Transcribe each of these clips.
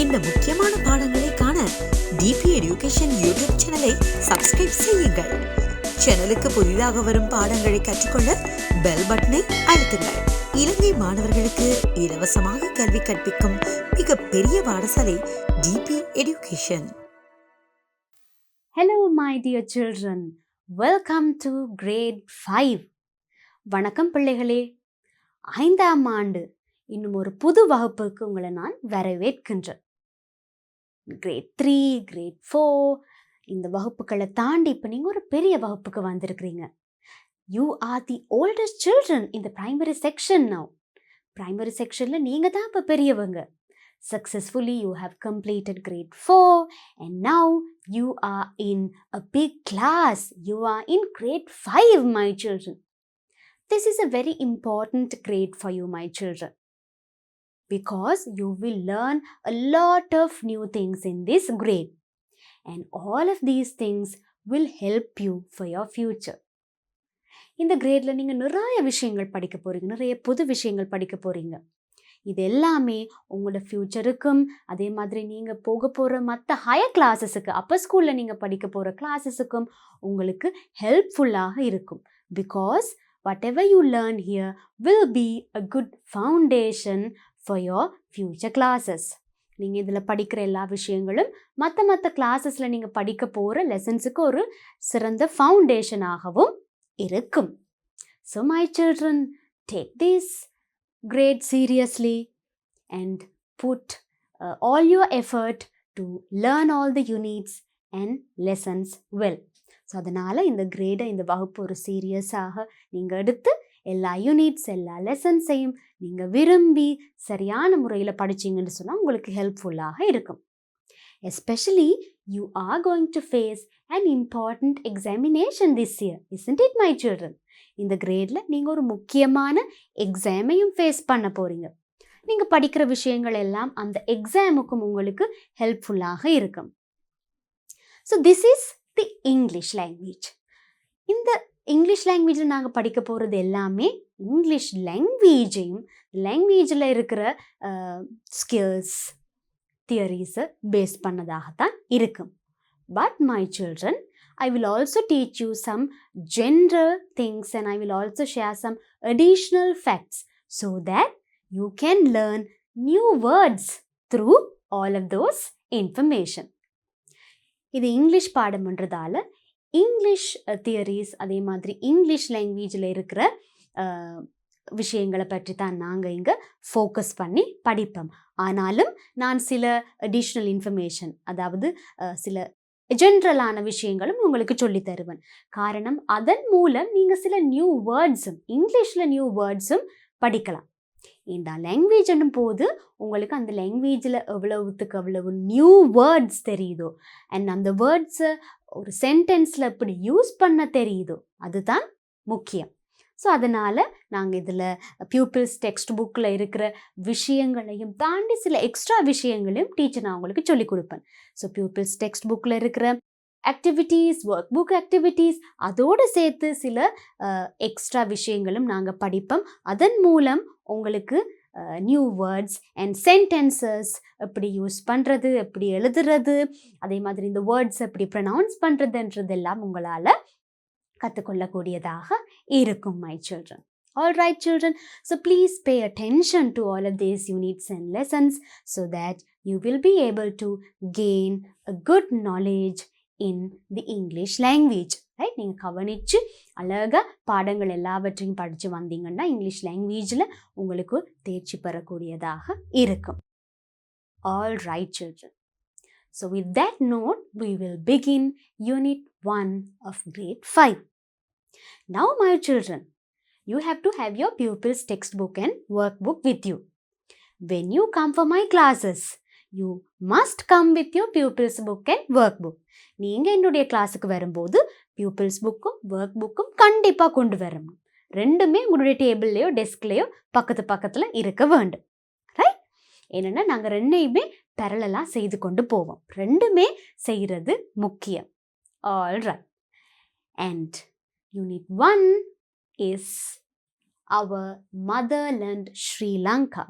இந்த முக்கியமான பாடங்களை காண டிபி எடுகேஷன் யூடியூப் சேனலை சப்ஸ்கிரைப் செய்யுங்கள். சேனலுக்கு புதிதாக வரும் பாடங்களை கற்றுக்கொள்ள பெல் பட்டனை அழுத்துங்கள். இலங்கை மாணவர்களுக்கு இலவசமாக கல்வி கற்பிக்கும் மிகப்பெரிய பாடசாலை DP education. Hello my dear children, welcome to grade 5. வணக்கம் பிள்ளைகளே. 5ஆம் ஆண்டு இன்னும் ஒரு புது வகுப்புக்கு உங்களை நான் வரவேற்கின்றேன். கிரேட் 3, கிரேட் 4 இந்த வகுப்புகளை தாண்டி இப்போ நீங்கள் ஒரு பெரிய வகுப்புக்கு வந்திருக்கிறீங்க. You are the oldest children in the primary section now. Primary sectionல நீங்கள் தான் இப்போ பெரியவங்க. Successfully you have completed grade 4 and now you are in a big class. You are in grade 5, my children. This is a very important grade for you, my children, because you will learn a lot of new things in this grade, and all of these things will help you for your future. இந்த கிரேட்ல நீங்க நிறைய விஷயங்கள் படிக்க போறீங்க, நிறைய புது விஷயங்கள் படிக்க போறீங்க. இது எல்லாமே உங்களோட ஃபியூச்சருக்கும் அதே மாதிரி நீங்க போக போற மற்ற ஹையர் கிளாஸஸுக்கு, அப்பர் ஸ்கூல்ல நீங்க படிக்க போற கிளாஸஸுக்கும் உங்களுக்கு ஹெல்ப்ஃபுல்லாக இருக்கும். Because whatever you learn here will be a good foundation for your future classes. நீங்கள் இதில் படிக்கிற எல்லா விஷயங்களும் மற்ற கிளாஸஸில் நீங்கள் படிக்க போகிற லெசன்ஸுக்கு ஒரு சிறந்த ஃபவுண்டேஷனாகவும் இருக்கும். So my children, take this grade seriously and put all your effort to learn all the units and lessons well. So அதனால் இந்த கிரேடை, இந்த வகுப்பு ஒரு சீரியஸாக நீங்கள் எடுத்து எல்லா யூனிட்ஸ், எல்லா லெசன்ஸையும் நீங்கள் விரும்பி சரியான முறையில் படிச்சிங்கன்னு சொன்னால் உங்களுக்கு ஹெல்ப்ஃபுல்லாக இருக்கும். Especially you are going to face an important examination this year, isn't it my children? இந்த கிரேடில் நீங்கள் ஒரு முக்கியமான எக்ஸாமையும் ஃபேஸ் பண்ண போகிறீங்க. நீங்கள் படிக்கிற விஷயங்கள் எல்லாம் அந்த எக்ஸாமுக்கும் உங்களுக்கு ஹெல்ப்ஃபுல்லாக இருக்கும். So this is the English language. இந்த இங்கிலீஷ் லாங்குவேஜில் நாங்கள் படிக்க போகிறது எல்லாமே இங்கிலீஷ் லாங்குவேஜையும் லாங்குவேஜில் இருக்கிற ஸ்கில்ஸ், தியரிஸை பேஸ் பண்ணதாகத்தான் இருக்கும். But my children, I will also teach you some general things and I will also share some additional facts so that you can learn new words through all of those information. இது English பாடம்ன்றதால English theories அதே மாதிரி English லாங்குவேஜில் இருக்கிற விஷயங்களை பற்றி தான் நாங்கள் இங்கே ஃபோக்கஸ் பண்ணி படிப்போம். ஆனாலும் நான் சில அடிஷ்னல் இன்ஃபர்மேஷன், அதாவது சில ஜென்ரலான விஷயங்களும் உங்களுக்கு சொல்லி தருவேன். காரணம், அதன் மூலம் நீங்கள் சில நியூ வேர்ட்ஸும், இங்கிலீஷில் நியூ வேர்ட்ஸும் படிக்கலாம். இந்த லாங்குவேஜ் என்னும் போது உங்களுக்கு அந்த லாங்குவேஜில் எவ்வளவுத்துக்கு எவ்வளவு நியூ வேர்ட்ஸ் தெரியுதோ அண்ட் அந்த வேர்ட்ஸை ஒரு சென்டென்ஸில் எப்படி யூஸ் பண்ண தெரியுதோ அதுதான் முக்கியம். ஸோ அதனால் நாங்கள் இதில் பியூப்பிள்ஸ் டெக்ஸ்ட் புக்கில் இருக்கிற விஷயங்களையும் தாண்டி சில எக்ஸ்ட்ரா விஷயங்களையும் டீச்சர் நான் உங்களுக்கு சொல்லிக் கொடுப்பேன். ஸோ பியூப்பிள்ஸ் டெக்ஸ்ட் புக்கில் இருக்கிற ஆக்டிவிட்டீஸ், ஒர்க் புக் ஆக்டிவிட்டீஸ், அதோடு சேர்த்து சில எக்ஸ்ட்ரா விஷயங்களும் நாங்கள் படிப்போம். அதன் மூலம் உங்களுக்கு நியூ வேர்ட்ஸ் அண்ட் சென்டென்சஸ் எப்படி யூஸ் பண்ணுறது, எப்படி எழுதுறது, அதே மாதிரி இந்த வேர்ட்ஸ் எப்படி ப்ரொனவுன்ஸ் பண்ணுறதுன்றதெல்லாம் உங்களால் கற்றுக்கொள்ளக்கூடியதாக இருக்கும் my children. All right children, so please pay attention to all of these units and lessons so that you will be able to gain a good knowledge in the English language. Right? நீங்கள் கவனித்து அழகாக பாடங்கள் எல்லாவற்றையும் படித்து வந்தீங்கன்னா English லாங்குவேஜில் உங்களுக்கு தேர்ச்சி பெறக்கூடியதாக இருக்கும். All right children. So with that note, we will begin Unit 1 of Grade 5. Now my children, you have to have your pupils textbook and workbook with you. When you come for my classes, you must come with your pupils book and workbook. நீங்கள் என்னுடைய கிளாஸுக்கு வரும்போது pupils புக்கும் work புக்கும் கண்டிப்பாக கொண்டு வரணும். ரெண்டுமே உங்களுடைய டேபிள்லையோ டெஸ்க்லேயோ பக்கத்தில் இருக்க வேண்டும். ரைட்? ஏன்னா நாங்கள் ரெண்டையுமே பேரலலாக செய்து கொண்டு போவோம். ரெண்டுமே செய்கிறது முக்கியம். All right. And Unit 1 is our Motherland, Sri Lanka.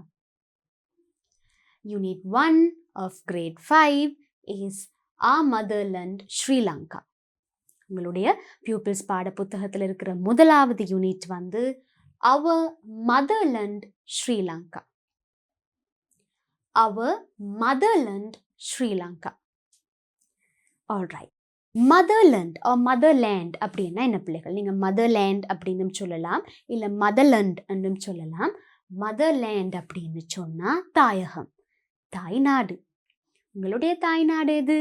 Unit 1 of grade 5 is Our Motherland, Sri Lanka. உங்களுடைய pupils பாட புத்தகத்தில் இருக்கிற முதலாவது யூனிட் வந்து Our Motherland, Sri Lanka. Our Motherland, Sri Lanka. Alright. Motherland or Motherland அப்படின்னா என்ன பிள்ளைகள்? நீங்க Motherland அப்படின்னு சொல்லலாம், இல்ல Motherland என்றும் சொல்லலாம். Motherland அப்படின்னு சொன்னா தாயகம், தாய்நாடு. உங்களுடைய தாய்நாடு எது?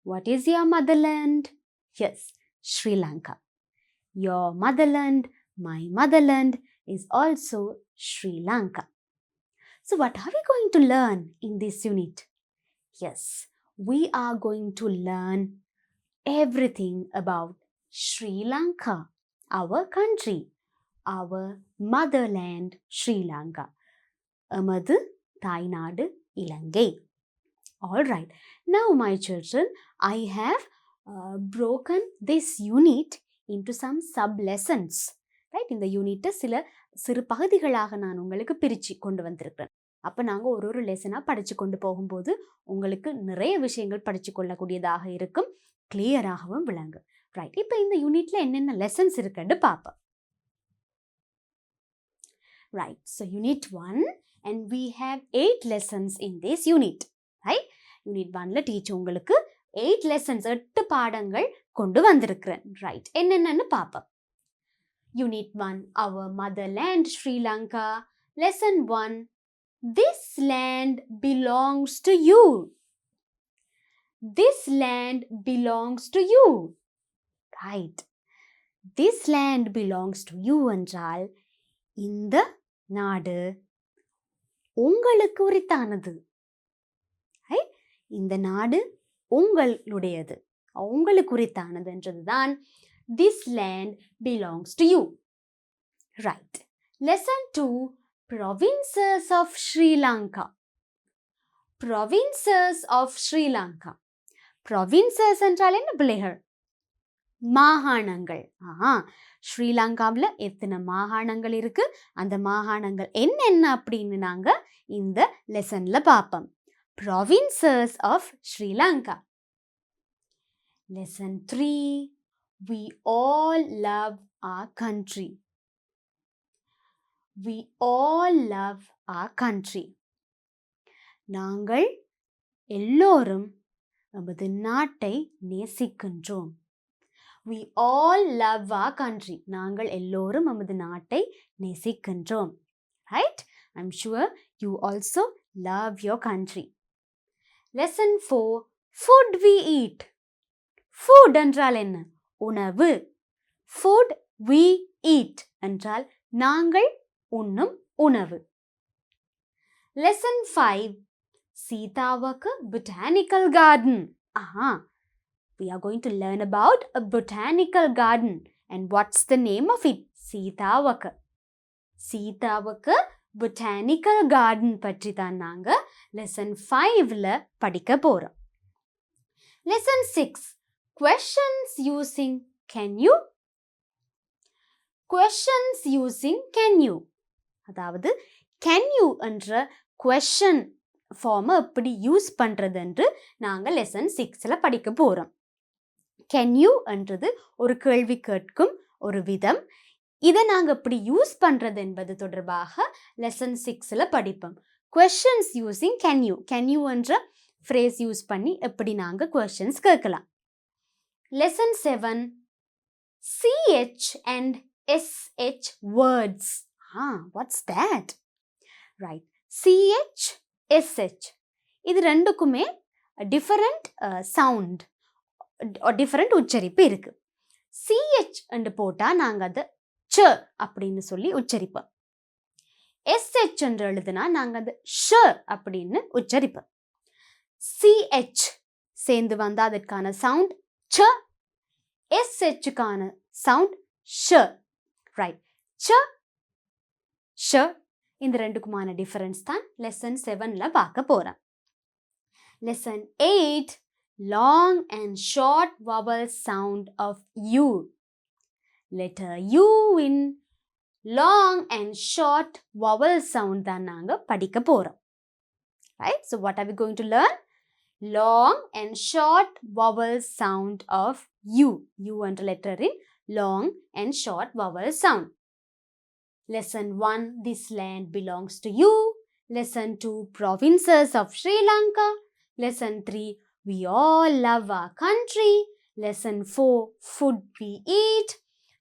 What is your motherland? Yes, Sri Lanka. Your motherland, my motherland is also Sri Lanka. So what are we going to learn in this unit? Yes, we are going to learn everything about Sri Lanka, our country, our motherland, Sri Lanka. Amadu Tainadu Ilangai. All right. Now, my children, I have broken this unit into some sub-lessons. Right? இந்த யூனிட்டை சில சிறு பகுதிகளாக நான் உங்களுக்கு பிரித்து கொண்டு வந்திருக்கிறேன். அப்போ நாங்கள் ஒரு ஒரு லெசனாக படித்து கொண்டு போகும்போது உங்களுக்கு நிறைய விஷயங்கள் படித்து கொள்ளக்கூடியதாக இருக்கும், கிளியராகவும் விளங்கும். ரைட், இப்போ இந்த யூனிட்ல என்னென்ன லெசன்ஸ் இருக்குன்னு பார்ப்போம். Right, so unit 1 and we have 8 lessons in this unit. Right, unit 1ல டீச்சர் உங்களுக்கு 8 lessons 8 பாடங்கள் கொண்டு வந்திருக்கிறேன். ரைட், என்னென்னு பார்ப்போம். Unit 1 Our Motherland, Sri Lanka. Lesson 1 This land belongs to you. This land belongs to you. Right. This land belongs to you என்றால் இந்த நாடு உங்களுக்கு உரித்தானது. Right? இந்த நாடு உங்களுடையது, உங்களுக்கு உரித்தானது என்றதுதான் This land belongs to you. Right. Lesson 2 Provinces of Sri Lanka. Provinces of Sri Lanka. Provinces என்றால் என்ன பிள்ளைகள்? மாகாணங்கள். ஸ்ரீலங்காவில் எத்தனை மாகாணங்கள் இருக்கு, அந்த மாகாணங்கள் என்னென்ன அப்படின்னு நாங்க இந்த லெசன்ல பார்ப்போம். Provinces of Sri Lanka. Lesson 3 We all love our country. We all love our country. நாங்கள் எல்லோரும் நமது நாட்டை நேசிக்கின்றோம். We all love our country. நாங்கள் எல்லோரும் நமது நாட்டை நேசிக்கின்றோம். Right? I'm sure you also love your country. Lesson 4 Food we eat. Food என்றால் என்ன? உணவு. Food we eat என்றால் நாங்கள் உண்ணும் உணவு. Lesson 5 Sitavaka Botanical Garden. We are going to learn about a botanical garden. And what's the name of it? Sitavaka. Sitavaka Botanical Garden பற்றி தான் நாங்க lesson 5ல படிக்க போறோம். Lesson 6 Questions using can you. Questions using can you. அதாவது can you என்ற question ஃபார்மை எப்படி use பண்ணுறது என்று நாங்கள் லெசன் 6ல படிக்க போகிறோம். கேன் யூ என்றது ஒரு கேள்வி கேட்கும் ஒரு விதம். இதை நாங்கள் எப்படி யூஸ் பண்ணுறது என்பது தொடர்பாக லெசன் 6ல படிப்போம். Questions using can you. Can you என்ற ஃப்ரேஸ் யூஸ் பண்ணி எப்படி நாங்கள் கொஸ்டின்ஸ் கேட்கலாம். Lesson 7 CH and SH words. What's that? Right. CH SH இது ரெண்டுக்குமே டிஃபரண்ட் சவுண்ட், டிஃபரண்ட் உச்சரிப்பு இருக்கு. CH என்று போட்டால் நாங்கள் அதை ச அப்படின்னு சொல்லி உச்சரிப்போம். SH என்று எழுதுனா நாங்கள் அதை ஷ அப்படின்னு உச்சரிப்போம். CH சேர்ந்து வந்தால் அதற்கான சவுண்ட் ச, SHக்கான சவுண்ட் ஷ. ரைட், ச ஷ இந்த ரெண்டுக்குமான டிஃபரன்ஸ் தான் லெசன் 7ல பார்க்க போகிறோம். Lesson 8 long and short vowel sound of U. Letter U in long and short vowel sound தான் நாங்கள் படிக்க போகிறோம். Right? So what are we going to learn? long and short vowel sound of U. U என்ற letter in long and short vowel sound. Lesson 1, this land belongs to you. Lesson 2, provinces of Sri Lanka. Lesson 3, we all love our country. Lesson 4, food we eat.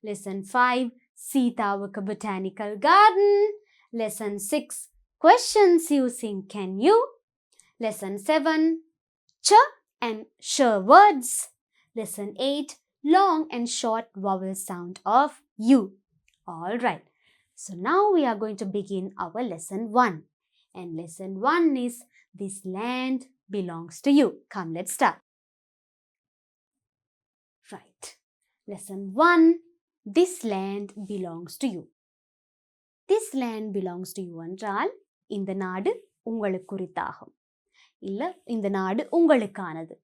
Lesson 5, Sitavaka Botanical Garden. Lesson 6, questions using can you. Lesson 7, ch and sh words. Lesson 8, long and short vowel sound of U. All right. So now we are going to begin our lesson 1. And lesson 1 is this land belongs to you. Come, let's start. Right. Lesson 1, this land belongs to you. This land belongs to you என்றால் இந்த நாடு உங்களுக்குரித்தாகும். இல்ல இந்த நாடு உங்களுக்கானது.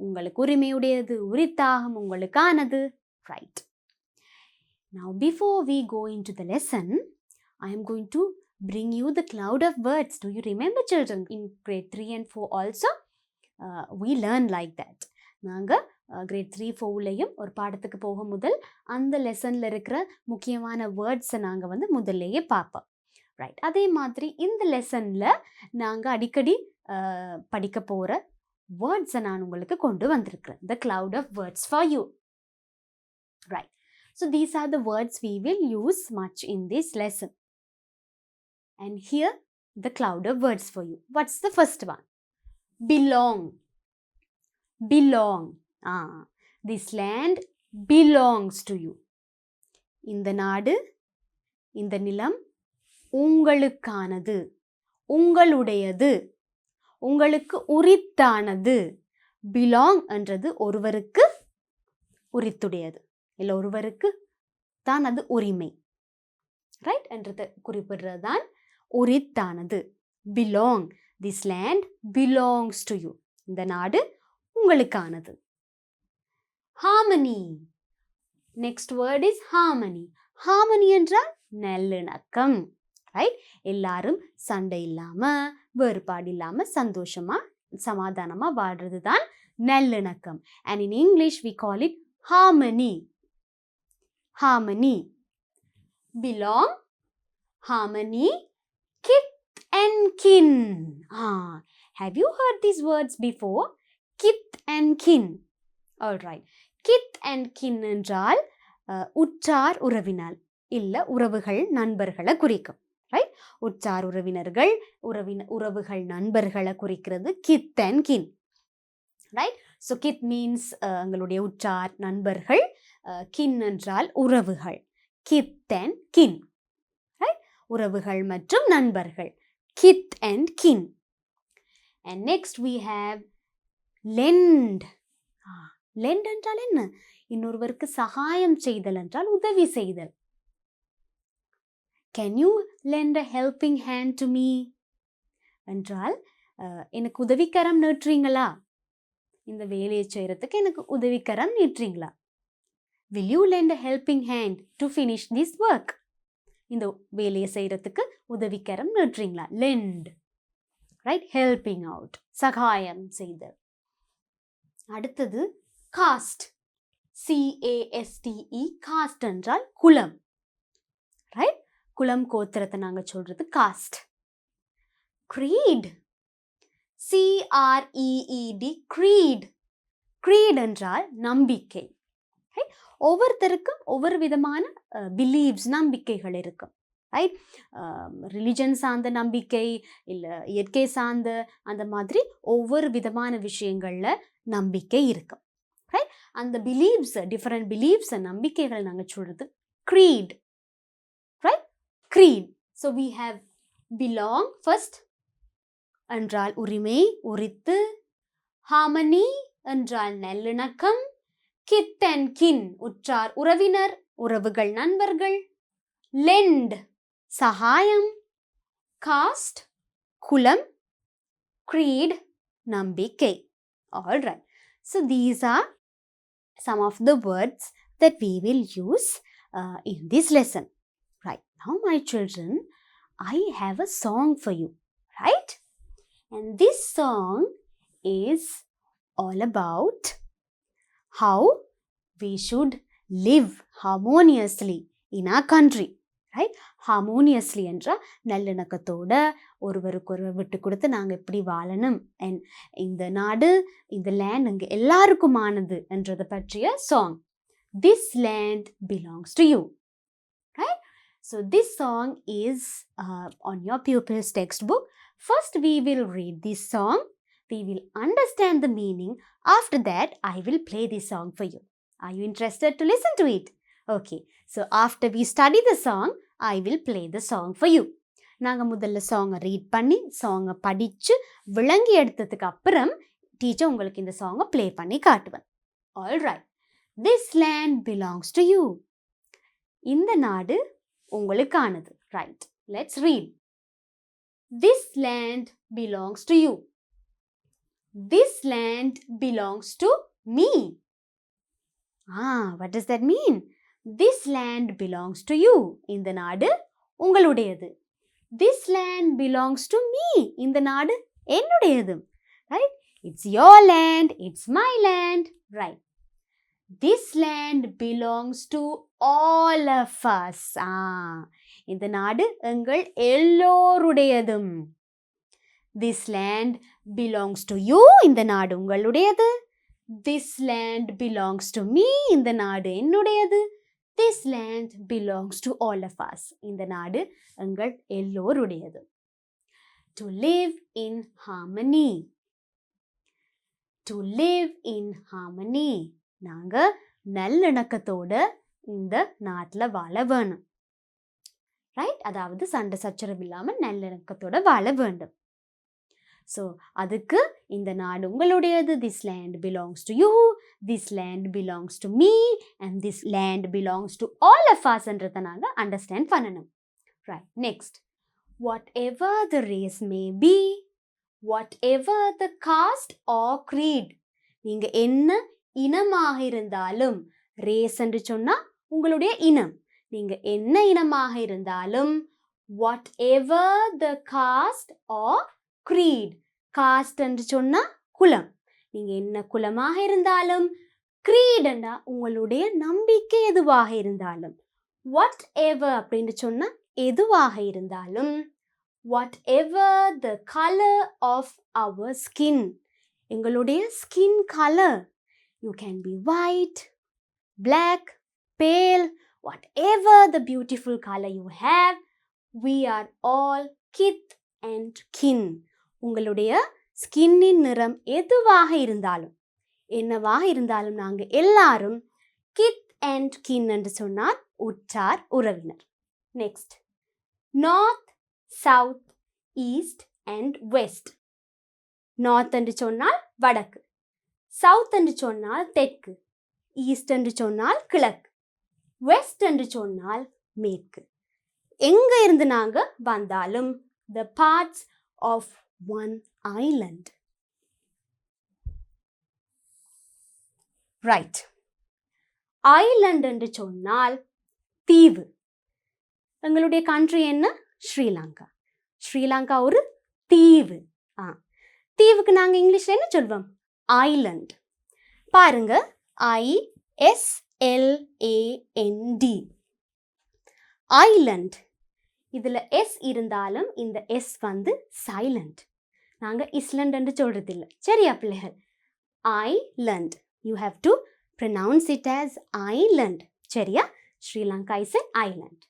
உங்களுக்கு உரிமையுடையது, உரித்தாகும், உங்களுக்கானது. Right. Now before we go into the lesson, I am going to bring you the cloud of words. Do you remember, children? In grade 3 and 4 also, we learn like that. நாங்க grade 3, 4லையும் ஒரு பாடத்துக்கு போக முதல் அந்த லெசன்ல இருக்கிற முக்கியமான வேர்ட்ஸை நாங்க வந்து முதல்லையே பார்ப்போம். ரைட். அதே மாதிரி இந்த லெசன்ல நாங்க அடிக்கடி படிக்க போற வேர்ட்ஸை நான் உங்களுக்கு கொண்டு வந்திருக்கிறேன். The cloud of words for you. Right. So these are the words we will use much in this lesson. And here the cloud of words for you. What's the first one? Belong. Belong. This land belongs to you. இந்த நாடு, இந்த நிலம் உங்களுக்கானது, உங்களுடையது, உங்களுக்கு உரித்தானது. Belong என்றது ஒருவருக்கு உரித்துடையது, இல்லை ஒருவருக்கு தான் அது உரிமை. ரைட் என்றது குறிப்பிடுறது தான் உரித்தானது. Belong. This land belongs to you. இந்த நாடு உங்களுக்கானது. Harmony. Next word is harmony. Harmony என்றால் நல்லிணக்கம். ரைட். எல்லாரும் சண்டை இல்லாம, வேறுபாடு இல்லாம, சந்தோஷமா, சமாதானமா வாழ்றது தான் நல்லிணக்கம். And in English we call it harmony. Harmony. Belong, harmony, kith and kin. Have you heard these words before? Kith and kin. All right. Kith and kin என்றால் உற்றார் உறவினர் இல்ல உறவுகள், நண்பர்களை குறிக்கும். ரைட். உற்றார் உறவினர்கள், உறவுகள், நண்பர்களை குறிக்கிறது kith and kin. Right. So kith means எங்களுடைய உற்றார், நண்பர்கள். kin என்றால் உறவுகள். Kith and kin. Right? உறவுகள் மற்றும் நண்பர்கள். Kith and kin. And next we have lend. Lend என்றால் என்ன? இன்னொருவருக்கு சகாயம் செய்தல் என்றால் உதவி செய்தல். Can you lend a helping hand to me? என்றால் எனக்கு உதவிக்கரம் நீட்டுறீங்களா? இந்த வேலையை செய்யறதுக்கு எனக்கு உதவிக்கரம் நீட்டுறீங்களா? Will you lend a helping hand to finish this work? இந்த வேலையை செய்யறதுக்கு உதவிக்கரம் நீட்டுறீங்களா? Lend. Right? Helping out. சகாயம் செய்தல். அடுத்தது caste. C-A-S-T-E. caste என்றால் குலம். Right? குலம் கோத்திரத்தை நாங்க சொல்றது caste. Creed. C-R-E-E-D. Creed. Creed என்றால் நம்பிக்கை. ஒவ்வொருத்தருக்கும் ஒவ்வொரு விதமான பிலீவ்ஸ், நம்பிக்கைகள் இருக்கும். ரைட். ரிலிஜன் சார்ந்த நம்பிக்கை, இல்லை இயற்கை சார்ந்த, அந்த மாதிரி ஒவ்வொரு விதமான விஷயங்கள்ல நம்பிக்கை இருக்கும். ரைட். அந்த பிலீவ்ஸ், டிஃப்ரெண்ட் பிலீவ்ஸ், நம்பிக்கைகள் நாங்கள் சொல்றது creed. Right. creed. So we have belong first என்றால் உரிமை, உரித்து. harmony என்றால் நல்லிணக்கம். kith and kin உற்றார் உறவினர், உறவுகள், நண்பர்கள். lend சகாயம். caste குலம். creed நம்பிக்கை. All right. So these are some of the words that we will use in this lesson. Right. Now my children, I have a song for you. Right? And this song is all about how we should live harmoniously in our country. Right? Harmoniously என்றால் நல்லிணக்கத்தோட ஒருவருக்கொருவர் விட்டு கொடுத்து நாங்கள் எப்படி வாழணும், and இந்த நாடு, இந்த லேண்ட் இங்கே எல்லாருக்குமானது என்றதை பற்றிய song. This land belongs to you. Right? So this song is on your pupil's textbook. First we will read this song. We will understand the meaning. After that, I will play this song for you. Are you interested to listen to it? Okay. So after we study the song, I will play the song for you. நாங்கள் முதல்ல சாங்கை read பண்ணி சாங்கை படித்து விளங்கி எடுத்ததுக்கு அப்புறம் teacher உங்களுக்கு இந்த சாங்கை ப்ளே பண்ணி காட்டுவேன். All right. This land belongs to you. இந்த நாடு உங்களுக்கானது. Right. Let's read. This land belongs to you. This land belongs to me. What does that mean? This land belongs to you. இந்த நாடு உங்களுடையது. This land belongs to me. இந்த நாடு என்னுடையது. Right? It's your land. It's my land. Right. This land belongs to all of us. இந்த நாடு எங்கள் எல்லோருடையதும். This land belongs to you. இந்த நாடு உங்களுடையது. This land belongs to me. இந்த நாடு என்னுடையது. This land belongs to all of us. இந்த நாடு எங்கள் எல்லோருடையது. To live in harmony. To live in harmony. நாங்க நல்லிணக்கத்தோட இந்த நாட்டில் வாழ வேணும். ரைட்? அதாவது சண்டை சச்சரவு இல்லாமல் நல்லிணக்கத்தோட வாழ வேண்டும். ஸோ அதுக்கு இந்த நாடு உங்களுடையது. This land belongs to you. This land belongs to me. And this land belongs to all of us என்றதை நாங்கள் அண்டர்ஸ்டாண்ட் பண்ணணும். Right. Next. Whatever the race may be, whatever the caste or creed. நீங்கள் என்ன இனமாக இருந்தாலும், race என்று சொன்னால் உங்களுடைய இனம், நீங்கள் என்ன இனமாக இருந்தாலும், whatever the caste or creed. Cost என்று சொன்னால் குலம். நீங்கள் என்ன குலமாக இருந்தாலும், creed என்றா உங்களுடைய நம்பிக்கை எதுவாக இருந்தாலும், whatever அப்படின்னு சொன்னால் எதுவாக இருந்தாலும், whatever the color of our skin. எங்களுடைய skin color. You can be white, black, pale, whatever the beautiful color you have. We are all kith and kin. உங்களுடைய ஸ்கின்னின் நிறம் எதுவாக இருந்தாலும், என்னவாக இருந்தாலும் நாங்கள் எல்லாரும் கித் அண்ட் கின் என்று சொன்னால் உற்றார் உறவினர். Next. North, south, east and west. North என்று சொன்னால் வடக்கு, சவுத் என்று சொன்னால் தெற்கு, ஈஸ்ட் என்று சொன்னால் கிழக்கு, வெஸ்ட் என்று சொன்னால் மேற்கு. எங்கே இருந்து நாங்கள் வந்தாலும் the parts of one island. Right. Island என்று சொன்னால் தீவு. எங்களுடைய கண்ட்ரி என்ன? ஸ்ரீலங்கா. ஸ்ரீலங்கா ஒரு தீவு. தீவுக்கு நாங்கள் இங்கிலீஷில் என்ன சொல்வோம்? ஐலண்ட். பாருங்க, ISLAND. ஐலண்ட். இதில் எஸ் இருந்தாலும் இந்த எஸ் வந்து சைலண்ட். நாங்கள் இஸ்லண்ட் என்று சொல்கிறதில்லை. சரியா பிள்ளைகள்? Island. You have to pronounce it as Island. சரியா? Sri Lanka is an Island.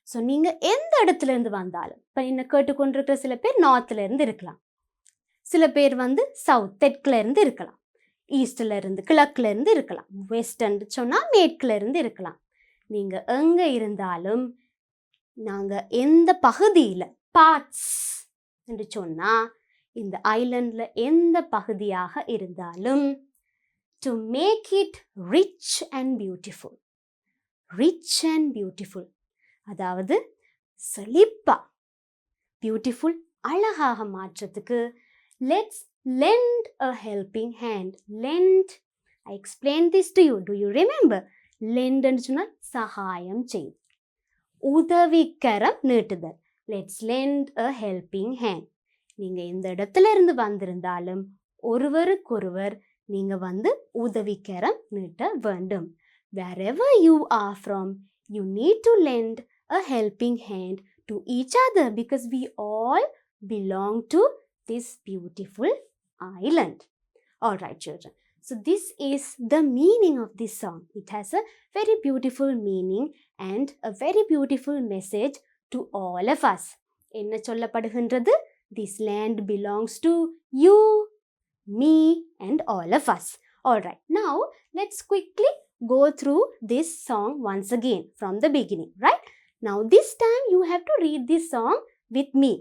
So நீங்கள் எந்த இடத்துல இருந்து வந்தாலும், இப்போ என்ன கேட்டுக்கொண்டிருக்கிற சில பேர் நார்த்தில் இருந்து இருக்கலாம், சில பேர் வந்து சவுத் தெற்கில் இருந்து இருக்கலாம், ஈஸ்டில் இருந்து கிழக்கில் இருந்து இருக்கலாம், வெஸ்டர்ன்னு சொன்னால் மேற்கில் இருந்து இருக்கலாம். நீங்கள் எங்கே இருந்தாலும், நாங்கள் எந்த பகுதியில், பார்ட்ஸ் என்று சொன்னால் இந்த ஐலண்டில் எந்த பகுதியாக இருந்தாலும், to make it rich and beautiful. Rich and beautiful அதாவது செழிப்பா, பியூட்டிஃபுல் அழகாக மாற்றத்துக்கு let's lend a helping hand. Lend. I explained this to you. Do you remember? Lend என்று சொன்னால் சகாயம் செய், உதவிக்கரம் நீட்டுதல். Let's lend a helping hand. நீங்கள் இந்த இடத்துல இருந்து வந்திருந்தாலும் ஒருவருக்கொருவர் நீங்க வந்து உதவிக்கரம் நீட்ட வேண்டும். Wherever you are from, you need to lend a helping hand to each other because we all belong to this beautiful island. All right, children. So this is the meaning of this song. It has a very beautiful meaning and a very beautiful message to all of us. என்ன சொல்லப்படுகின்றது? This land belongs to you, me and all of us. All right. Now let's quickly go through this song once again from the beginning, right? Now this time you have to read this song with me.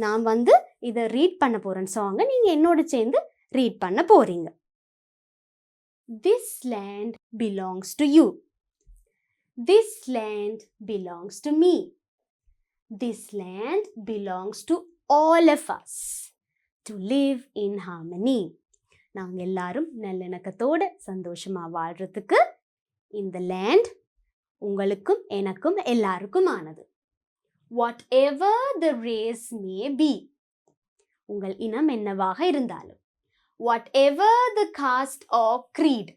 நான் வந்து இதை read பண்ண போறேன் சாங்கை, நீங்க என்னோட சேர்ந்து read பண்ண போறீங்க. This land belongs to you. This land belongs to me. This land belongs to all of us to live in harmony. நாங்க எல்லாரும் நல்லிணக்கத்தோட சந்தோஷமா வாழ்றதுக்கு இந்த land உங்களுக்கும் எனக்கும் எல்லாருக்கும் ஆனது. Whatever the race may be, உங்கள் இனம் என்னவாக இருந்தாலும், whatever the caste or creed,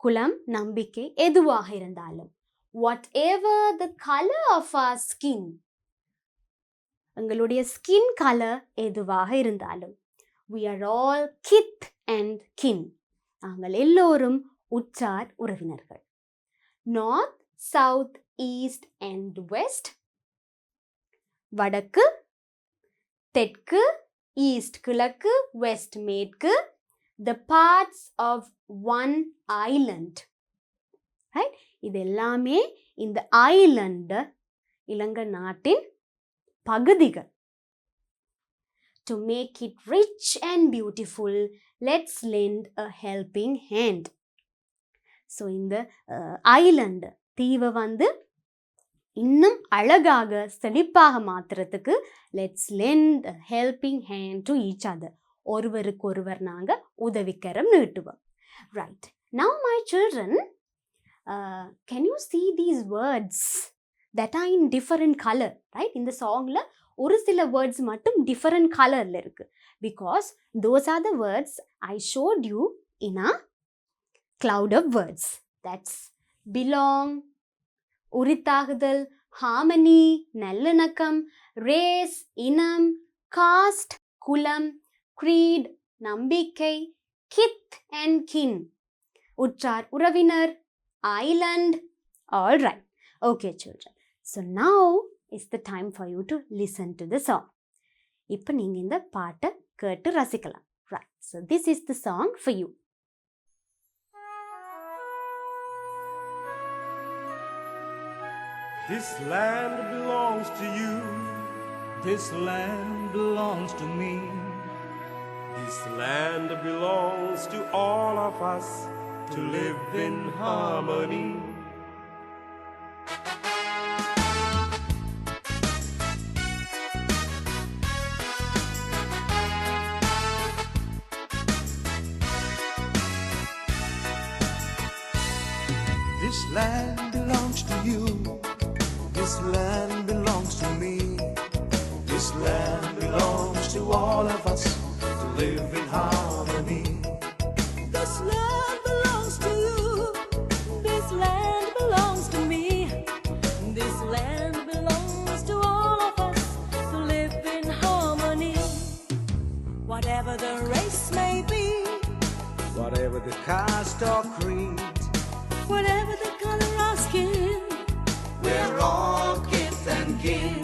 குலம் நம்பிக்கை எதுவாக இருந்தாலும், whatever the color of our skin, எங்களுடைய skin color எதுவாக இருந்தாலும், we are all kith and kin, நாங்கள் எல்லோரும் உற்றார் உறவினர்கள். North, south, east and west, வடக்கு தெற்கு, ஈஸ்ட் கிழக்கு, வெஸ்ட் மேற்கு, the parts of one island, right? இது எல்லாமே இந்த ஐலண்ட் இலங்கை நாட்டின் பகுதிகள். To make it rich and beautiful, let's lend a helping hand. So இந்த ஐலண்ட் தீவை வந்து இன்னும் அழகாக செழிப்பாக மாத்துறதுக்கு let's lend a helping hand to each other. ஒருவருக்கொருவர் நாங்க உதவிக்கரம் நீட்டுவோம். Right. Now my children, can you see these words that are in different color, right? இந்த songல ஒரு சில words மட்டும் different colorல இருக்கு because those are the words I showed you in a cloud of words. That's belong, உரித்தாகுதல், harmony, நல்லிணக்கம், race, இனம், caste, குலம், creed, நம்பிக்கை, kith and kin, உற்றார் உறவினர், island. All right. Okay, children. So now is the time for you to listen to the song. இப்போ நீங்க இந்த பாட்டை கேட்டு ரசிக்கலாம். Right. So this is the song for you. This land belongs to you. This land belongs to me. This land belongs to all of us to live in harmony. This land belongs to you. This land belongs to me. This land belongs to all of us to live in harmony. This land belongs to you. This land belongs to me. This land belongs to all of us to live in harmony. Whatever the race may be, Whatever the caste or creed, whatever the color of skin, we're all kith and kin.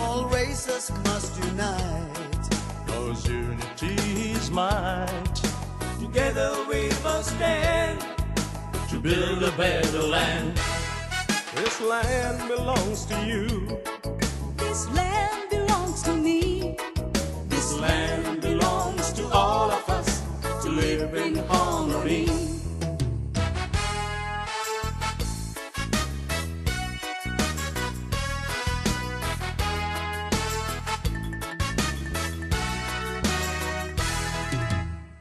All races must unite, 'cause unity is might. Together we must stand to build a better land. This land belongs to you. this land belongs to me. This land belongs to all of us to live in harmony.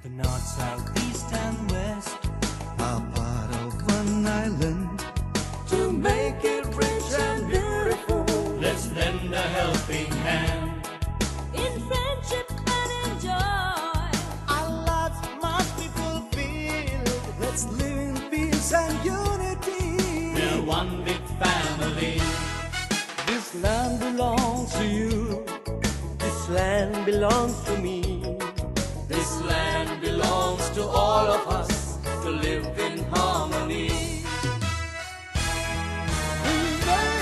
The north, south, east and west Are part of one island. to make it rich and beautiful. Let's lend a helping hand. In friendship and in joy, one big family. This land belongs to you. This land belongs to me. This land belongs to all of us to live in harmony. We may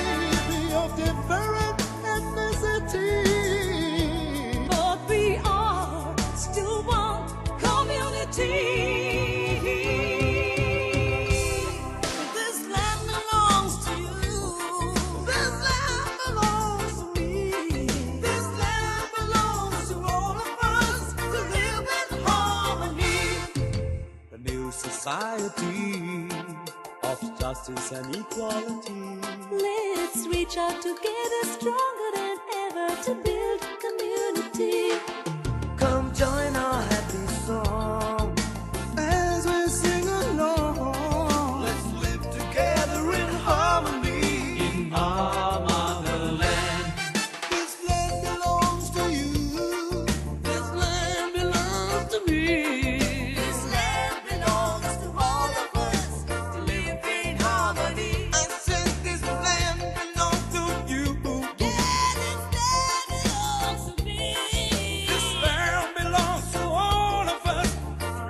be of different ethnicity, But we are still one community. This land belongs to you. this land belongs to me. This land belongs to all of us to live in harmony. A new society of justice and equality. Let's reach out together stronger than ever to build community. Come join our happy song As we sing along, Let's live together in harmony in our motherland. this land belongs to you. This land belongs to me. This land belongs to all of us to live in harmony. I said this land belongs to you. Yeah, this land belongs to me. This land belongs to all of us.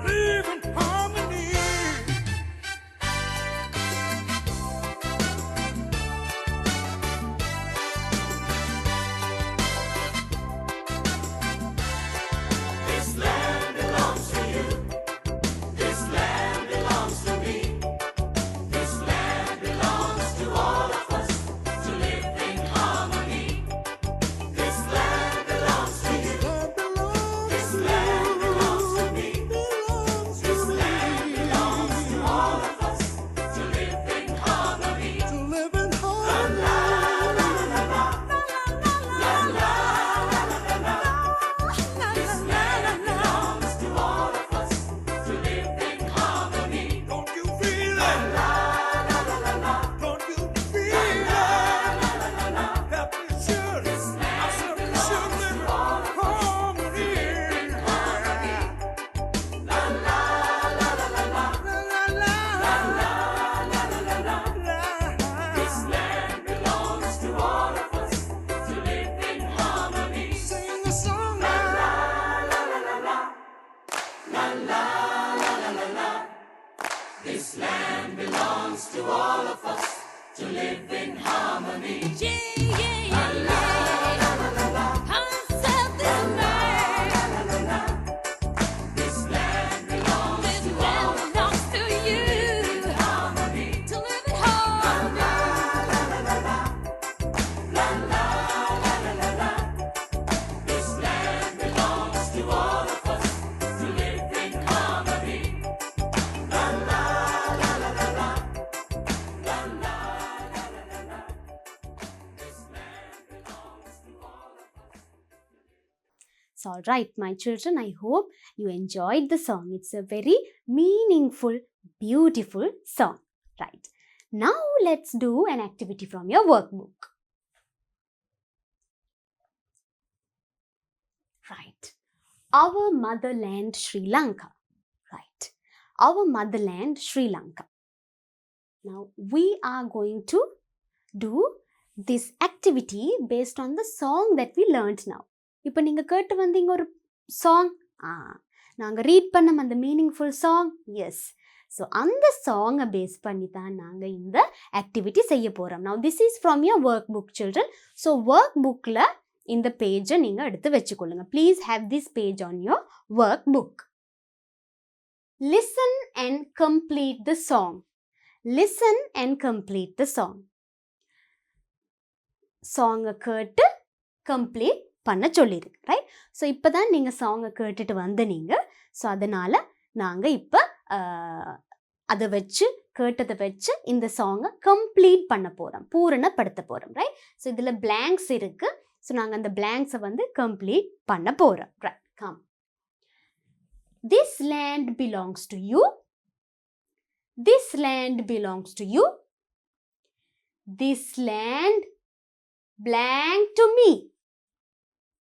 Live in harmony. This land belongs to you. This land belongs to me. This land belongs to all of us to live in harmony. This land belongs to you. Land belongs This land belongs to me. belongs This to land me. belongs to all of us to live in harmony. To live in harmony. This land belongs to all of us to live in harmony. Don't you feel it? Don't you feel it? Happy should. I said we should live in harmony. La la la la la. This land belongs to all of us to live in harmony. Sing the song now. This land belongs to all of us to live in harmony. Yeah, yeah, yeah, yeah. I said this land. This land belongs This to all land belongs to you. harmony. To live in harmony. This land belongs to all of us to live in harmony. So, all right, my children, I hope you enjoyed the song. It's a very meaningful, beautiful song. Right. Now, let's do an activity from your workbook. Right. Our motherland, Sri Lanka. Right. Our motherland, Sri Lanka. Now, we are going to do this activity based on the song that we learned now. இப்போ நீங்கள் கேட்டு வந்தீங்க ஒரு song நாங்கள் read பண்ண அந்த meaningful song yes so அந்த சாங்கை பேஸ் பண்ணி தான் நாங்கள் இந்த ஆக்டிவிட்டி செய்ய போகிறோம். Now this is from your work book children. So work புக்கில் இந்த பேஜை நீங்கள் எடுத்து வச்சுக்கொள்ளுங்க. Please have this page on your work book. Listen and complete the song. Listen and complete the song. சாங்கை கேட்டு கம்ப்ளீட் பண்ண சொல்லியிருக்கு. ரைட். ஸோ இப்போ தான் நீங்கள் சாங்கை கேட்டுட்டு வந்து நீங்கள் ஸோ அதனால் நாங்கள் இப்போ அதை வச்சு கேட்டதை வச்சு இந்த சாங்கை கம்ப்ளீட் பண்ண போகிறோம், பூரணப்படுத்த போகிறோம். ரைட். ஸோ இதில் பிளாங்க்ஸ் இருக்குது. ஸோ நாங்கள் அந்த பிளாங்க்ஸை வந்து கம்ப்ளீட் பண்ண போகிறோம். Right. Come. This land belongs to you. This land belongs to you. This land belonged to me.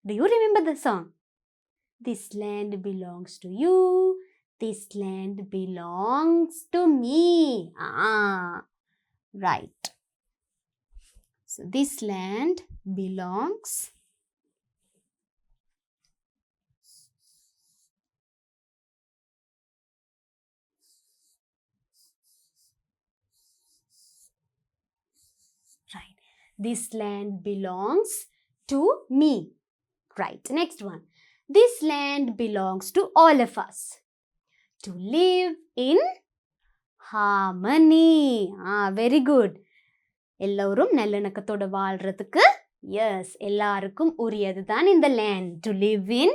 Do you remember the song? This land belongs to you. This land belongs to me. Right. So this land belongs right. This land belongs to me. Right. Next one. This land belongs to all of us. To live in harmony. Very good. எல்லோரும் நல்லிணக்கத்தோட வாழ்றதுக்கு S எல்லாருக்கும் உரியது தான் இந்த land. To live in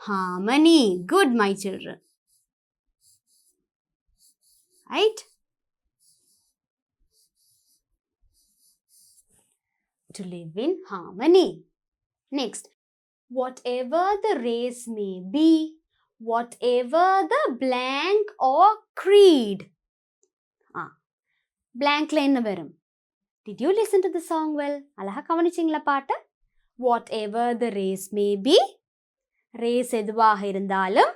harmony. Good, my children. Right? To live in harmony. Next. Whatever the race may be, whatever the blank or creed. Blankல என்ன வரும்? Did you listen to the song well? அழகா கவனிச்சிங்களா பாட்ட? Whatever the race may be, race எதுவாக இருந்தாலும்,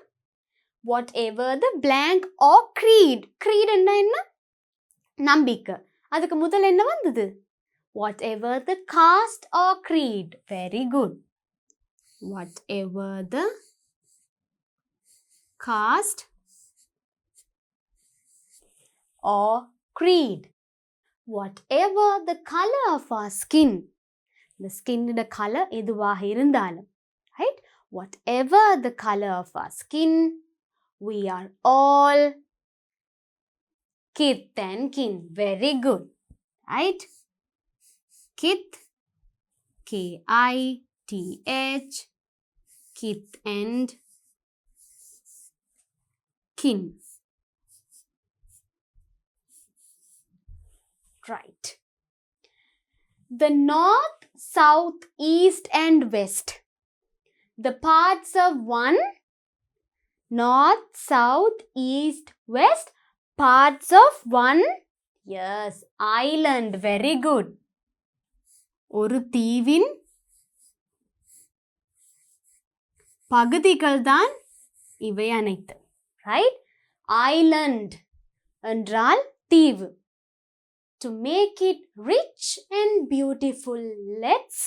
whatever the blank or creed. Creed என்ன? நம்பிக்கை. அதுக்கு முதல்ல என்ன வந்தது? Whatever the caste or creed. Very good. Whatever the caste or creed. Whatever the color of our skin. The skin the color எதுவாக இருந்தாலும். Right? Whatever the color of our skin, we are all kith and kin. Very good. Right? Kith, K-I-T-H, kith and kin. Right. The north, south, east and west. The parts of one. North, south, east, west. Parts of one. Yes, island. Very good. ஒரு தீவின் பகுதிகள் தான் இவை அனைத்து. Right? Island என்றால் தீவு. To make it rich and beautiful, let's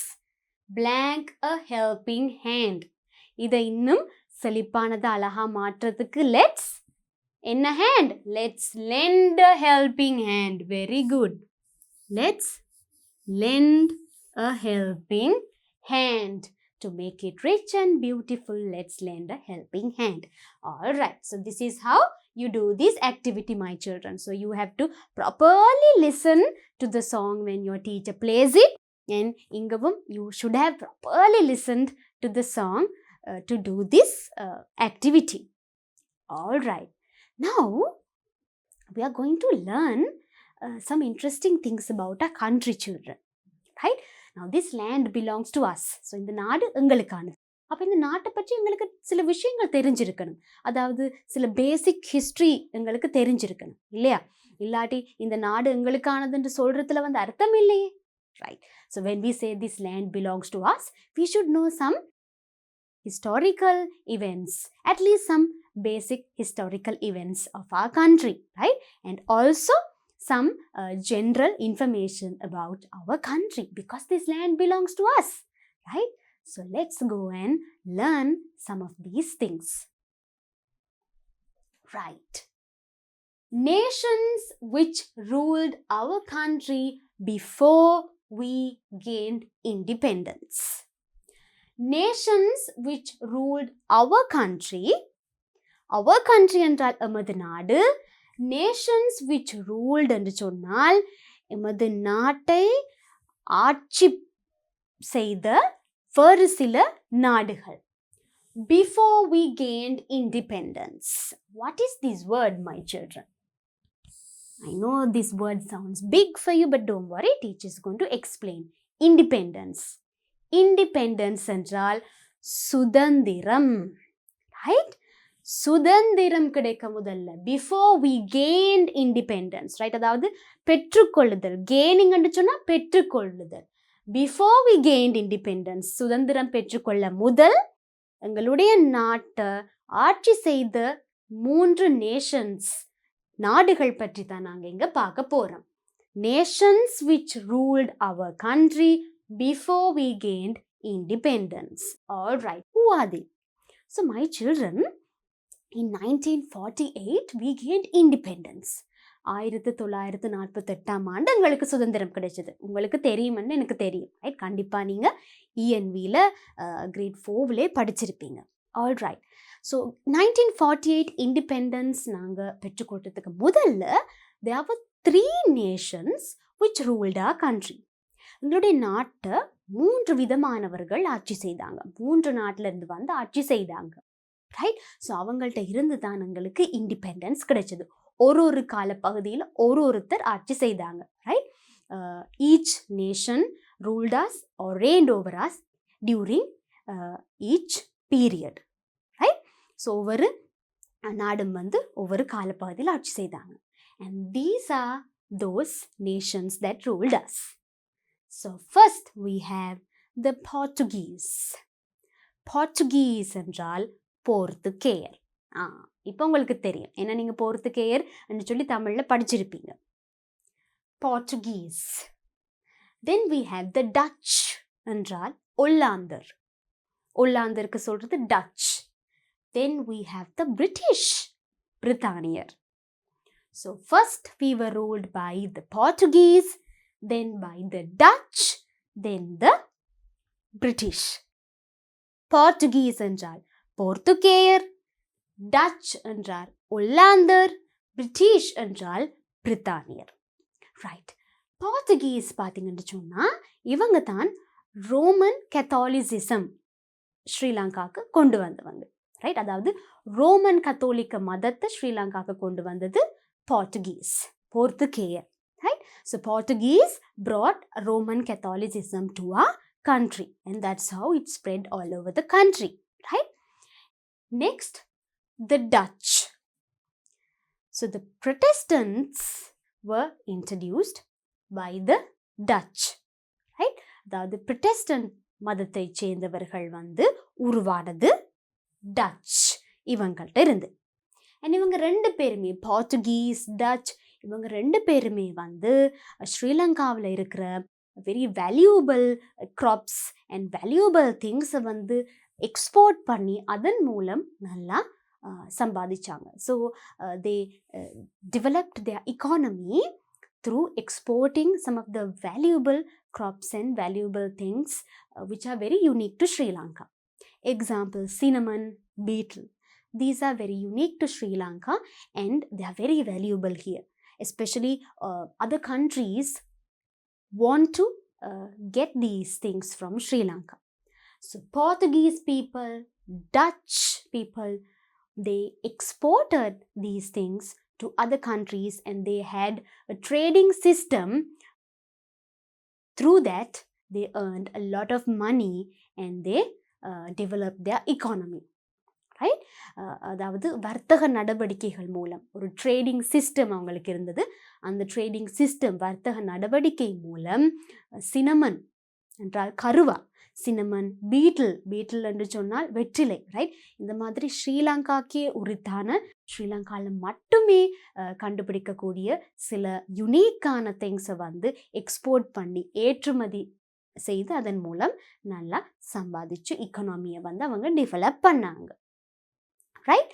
blank a helping hand. இதை இன்னும் செழிப்பானது அழகா மாற்றத்துக்கு let's என்ன hand? Let's lend a helping hand. Very good. Let's lend a helping hand. To make it rich and beautiful, let's lend a helping hand. All right. So this is how you do this activity, my children. So you have to properly listen to the song when your teacher plays it. And ingavum, you should have properly listened to the song to do this activity. All right. Now, we are going to learn some interesting things about our country, children. Right? Now, this land belongs to us. So, இந்த நாடு எங்களுக்கானது. அப்போ இந்த நாட்டை பற்றி எங்களுக்கு சில விஷயங்கள் தெரிஞ்சிருக்கணும். அதாவது சில பேசிக் ஹிஸ்ட்ரி எங்களுக்கு தெரிஞ்சிருக்கணும் இல்லையா? இல்லாட்டி இந்த நாடு எங்களுக்கானதுன்னு சொல்றதுல அர்த்தம் இல்லையே. Right. So, when we say this land belongs to us, we should know some historical events, at least some basic historical events of our country, right? And also some general information about our country because this land belongs to us, right? So let's go and learn some of these things. Right. Nations which ruled our country before we gained independence. Nations which ruled our country என்றால் எமது நாடு. Nations which ruled என்று சொன்னால் எமது நாட்டை ஆட்சி செய்த வேறு சில நாடுகள். Before we gained independence. What is this word, my children? I know this word sounds big for you, but don't worry, teacher is going to explain. Independence. Independence என்றால் சுதந்திரம். Right? சுதந்திரம் கிடைக்க முதல்ல before we gained independence, right? அதாவது பெற்றுக்கொள்ளுதல். gaining என்று சொன்னா பெற்றுக்கொள்ளுதல். before we gained independence, சுதந்திரம் பெற்றுக்கொள்ள முதல் எங்களுடைய நாட்டை ஆட்சி செய்த 3 நேஷன்ஸ் நாடுகள் பற்றி தான் நாங்கள் இங்க பார்க்க போறோம். nations which ruled our country before we gained independence. All right, who are they? So my children, in 1948 we gained independence. 1948 ஆண்டு எங்களுக்கு சுதந்திரம் கிடைச்சது. உங்களுக்கு தெரியுமென்னு எனக்கு தெரியும், ரைட்? கண்டிப்பாக நீங்கள் இஎன்வியில் கிரேட் 4 படிச்சிருப்பீங்க. All right. ஸோ 1948 இண்டிபெண்டன்ஸ் நாங்கள் பெற்றுக்கொண்டதுக்கு முதல்ல there were 3 nations which ruled our country. எங்களுடைய நாட்டை 3 விதமானவர்கள் ஆட்சி செய்தாங்க. 3 நாட்டில் இருந்து வந்து ஆட்சி செய்தாங்க, ரைட்? ஸோ அவங்கள்ட்ட இருந்து தான் எங்களுக்கு இண்டிபெண்டன்ஸ் கிடைச்சது. ஒரு காலப்பகுதியில் ஒருத்தர் ஆட்சி செய்தாங்க, right? Each nation ruled us or reigned over us during each period, right? So ஒவ்வொரு நாடும் வந்து ஒவ்வொரு காலப்பகுதியில் ஆட்சி செய்தாங்க. And these are those nations that ruled us. So first we have the Portuguese. Portuguese என்றால் போர்த்துகேயர். இப்போ உங்களுக்கு தெரியும், ஏன்னா நீங்கள் போர்த்துகேயர் என்று சொல்லி தமிழில் படிச்சிருப்பீங்க. Portuguese. Then we have the Dutch என்றால் ஒல்லாந்தர். ஒல்லாந்தருக்கு சொல்றது touch. Then we have the British, பிரித்தானியர். So first we were ruled by the Portuguese, then by the Dutch, then the British. Portuguese என்றால் போர்த்துகேயர், டச் என்றால் ஒல்லாந்தர், பிரிட்டிஷ் என்றால் பிரித்தானியர், ரைட்? போர்த்துகீஸ் பார்த்தீங்கன்னு சொன்னால் இவங்க தான் Roman Catholicism ஸ்ரீலங்காவுக்கு கொண்டு வந்தவங்க, ரைட்? அதாவது ரோமன் கத்தோலிக்க மதத்தை ஸ்ரீலங்காவுக்கு கொண்டு வந்தது போர்த்துகீஸ், போர்த்துகேயர், right? So Portuguese brought Roman Catholicism to our country, and that's how it spread all over the country, right? Next, the Dutch. So the Protestants were introduced by the Dutch, right? அதாவது Protestant மதத்தை சேர்ந்தவர்கள் வந்து உருவானது touch இவங்கள்ட்ட இருந்து. And இவங்க 2 பேருமே, Portuguese, touch, இவங்க 2 பேருமே வந்து ஸ்ரீலங்காவில் இருக்கிற very valuable crops and valuable திங்ஸை வந்து எக்ஸ்போர்ட் பண்ணி அதன் மூலம் நல்லா சம்பாதிச்சாங்க. So they developed their economy through exporting some of the valuable crops and valuable things which are very unique to Sri Lanka. Example, cinnamon, betel. These are very unique to Sri Lanka and they are very valuable here. Especially other countries want to get these things from Sri Lanka. So Portuguese people, Dutch people, they exported these things to other countries and they had a trading system. Through that they earned a lot of money and they developed their economy, right? அதாவது வர்த்தக நடவடிக்கைகள் மூலம் ஒரு trading system அவங்களுக்கு இருந்தது. அந்த trading system, வர்த்தக நடவடிக்கை மூலம் சினமன் என்றால் கருவா, சினமன், பீட்டில் என்று சொன்னால் வெற்றிலை, ரைட்? இந்த மாதிரி ஸ்ரீலங்காக்கே உரித்தான, ஸ்ரீலங்காவில் மட்டுமே கண்டுபிடிக்கக்கூடிய சில யுனிக்கான திங்ஸை வந்து எக்ஸ்போர்ட் பண்ணி ஏற்றுமதி செய்து அதன் மூலம் நல்லா சம்பாதிச்சு இக்கனாமியை வந்து அவங்க டெவலப் பண்ணாங்க, ரைட்?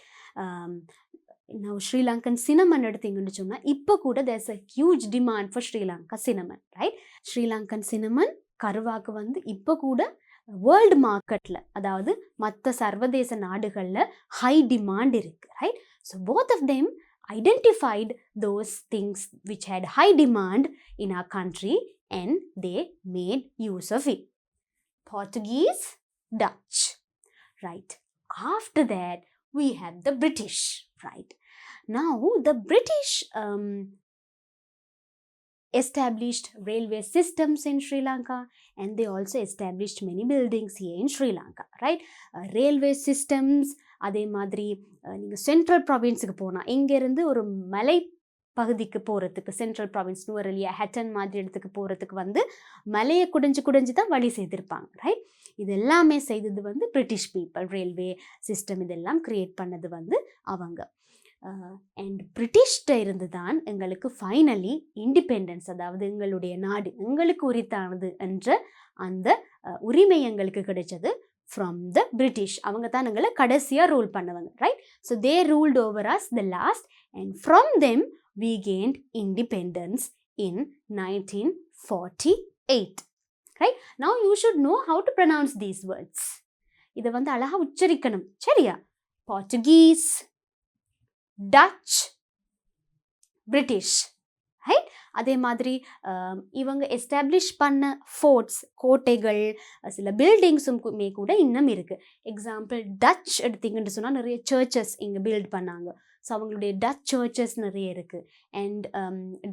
நான் ஸ்ரீலங்கன் சினமன் எடுத்தீங்கன்னு சொன்னால் இப்போ கூட there's a huge demand for Sri Lanka cinnamon, right? Sri Lankan cinnamon கருவாக்கு வந்து இப்போ கூட வேர்ல்டு மார்க்கெட்டில், அதாவது மற்ற சர்வதேச நாடுகளில் ஹை டிமாண்ட் இருக்குது, right? So both of them identified those things which had high demand in our country and they made use of it. Portuguese, Dutch, right? After that we have the British, right? Now the British established railway systems in Sri Lanka and they also established many buildings here in Sri Lanka, right? Railway systems, அதே மாதிரி நீங்கள் central ப்ராவின்ஸுக்கு போனால், இங்கேருந்து ஒரு மலை பகுதிக்கு போகிறதுக்கு, central province Nuwara Eliya, Hatton மாதிரி இடத்துக்கு போகிறதுக்கு வந்து மலையை குடைஞ்சு தான் வழி செய்திருப்பாங்க, ரைட்? இது எல்லாமே செய்தது வந்து பிரிட்டிஷ் பீப்புள். ரயில்வே சிஸ்டம் இதெல்லாம் க்ரியேட் பண்ணது வந்து அவங்க. அண்ட் பிரிட்டிஷ்ட இருந்து தான் எங்களுக்கு ஃபைனலி இண்டிபெண்டன்ஸ், அதாவது எங்களுடைய நாடு எங்களுக்கு உரித்தானது என்ற அந்த உரிமை எங்களுக்கு கிடைச்சது ஃப்ரம் த பிரிட்டிஷ். அவங்க தான் எங்களை கடைசியாக ரூல் பண்ணவங்க, right? So they ruled over us the last and from them we gained independence in 1948. Right? Now you should know how to pronounce these words. இதை வந்து அழகா உச்சரிக்கணும், சரியா? Portuguese, Dutch, British, right? அதே மாதிரி இவங்க எஸ்டாப்ளிஷ் பண்ண forts, கோட்டைகள், சில பில்டிங்ஸுமே கூட இன்னும் இருக்குது. எக்ஸாம்பிள் டச் எடுத்திங்கன்னு சொன்னால் நிறைய சர்ச்சஸ் இங்கே பில்ட் பண்ணாங்க. ஸோ அவங்களுடைய டச் சர்ச்சஸ் நிறைய இருக்குது. அண்ட்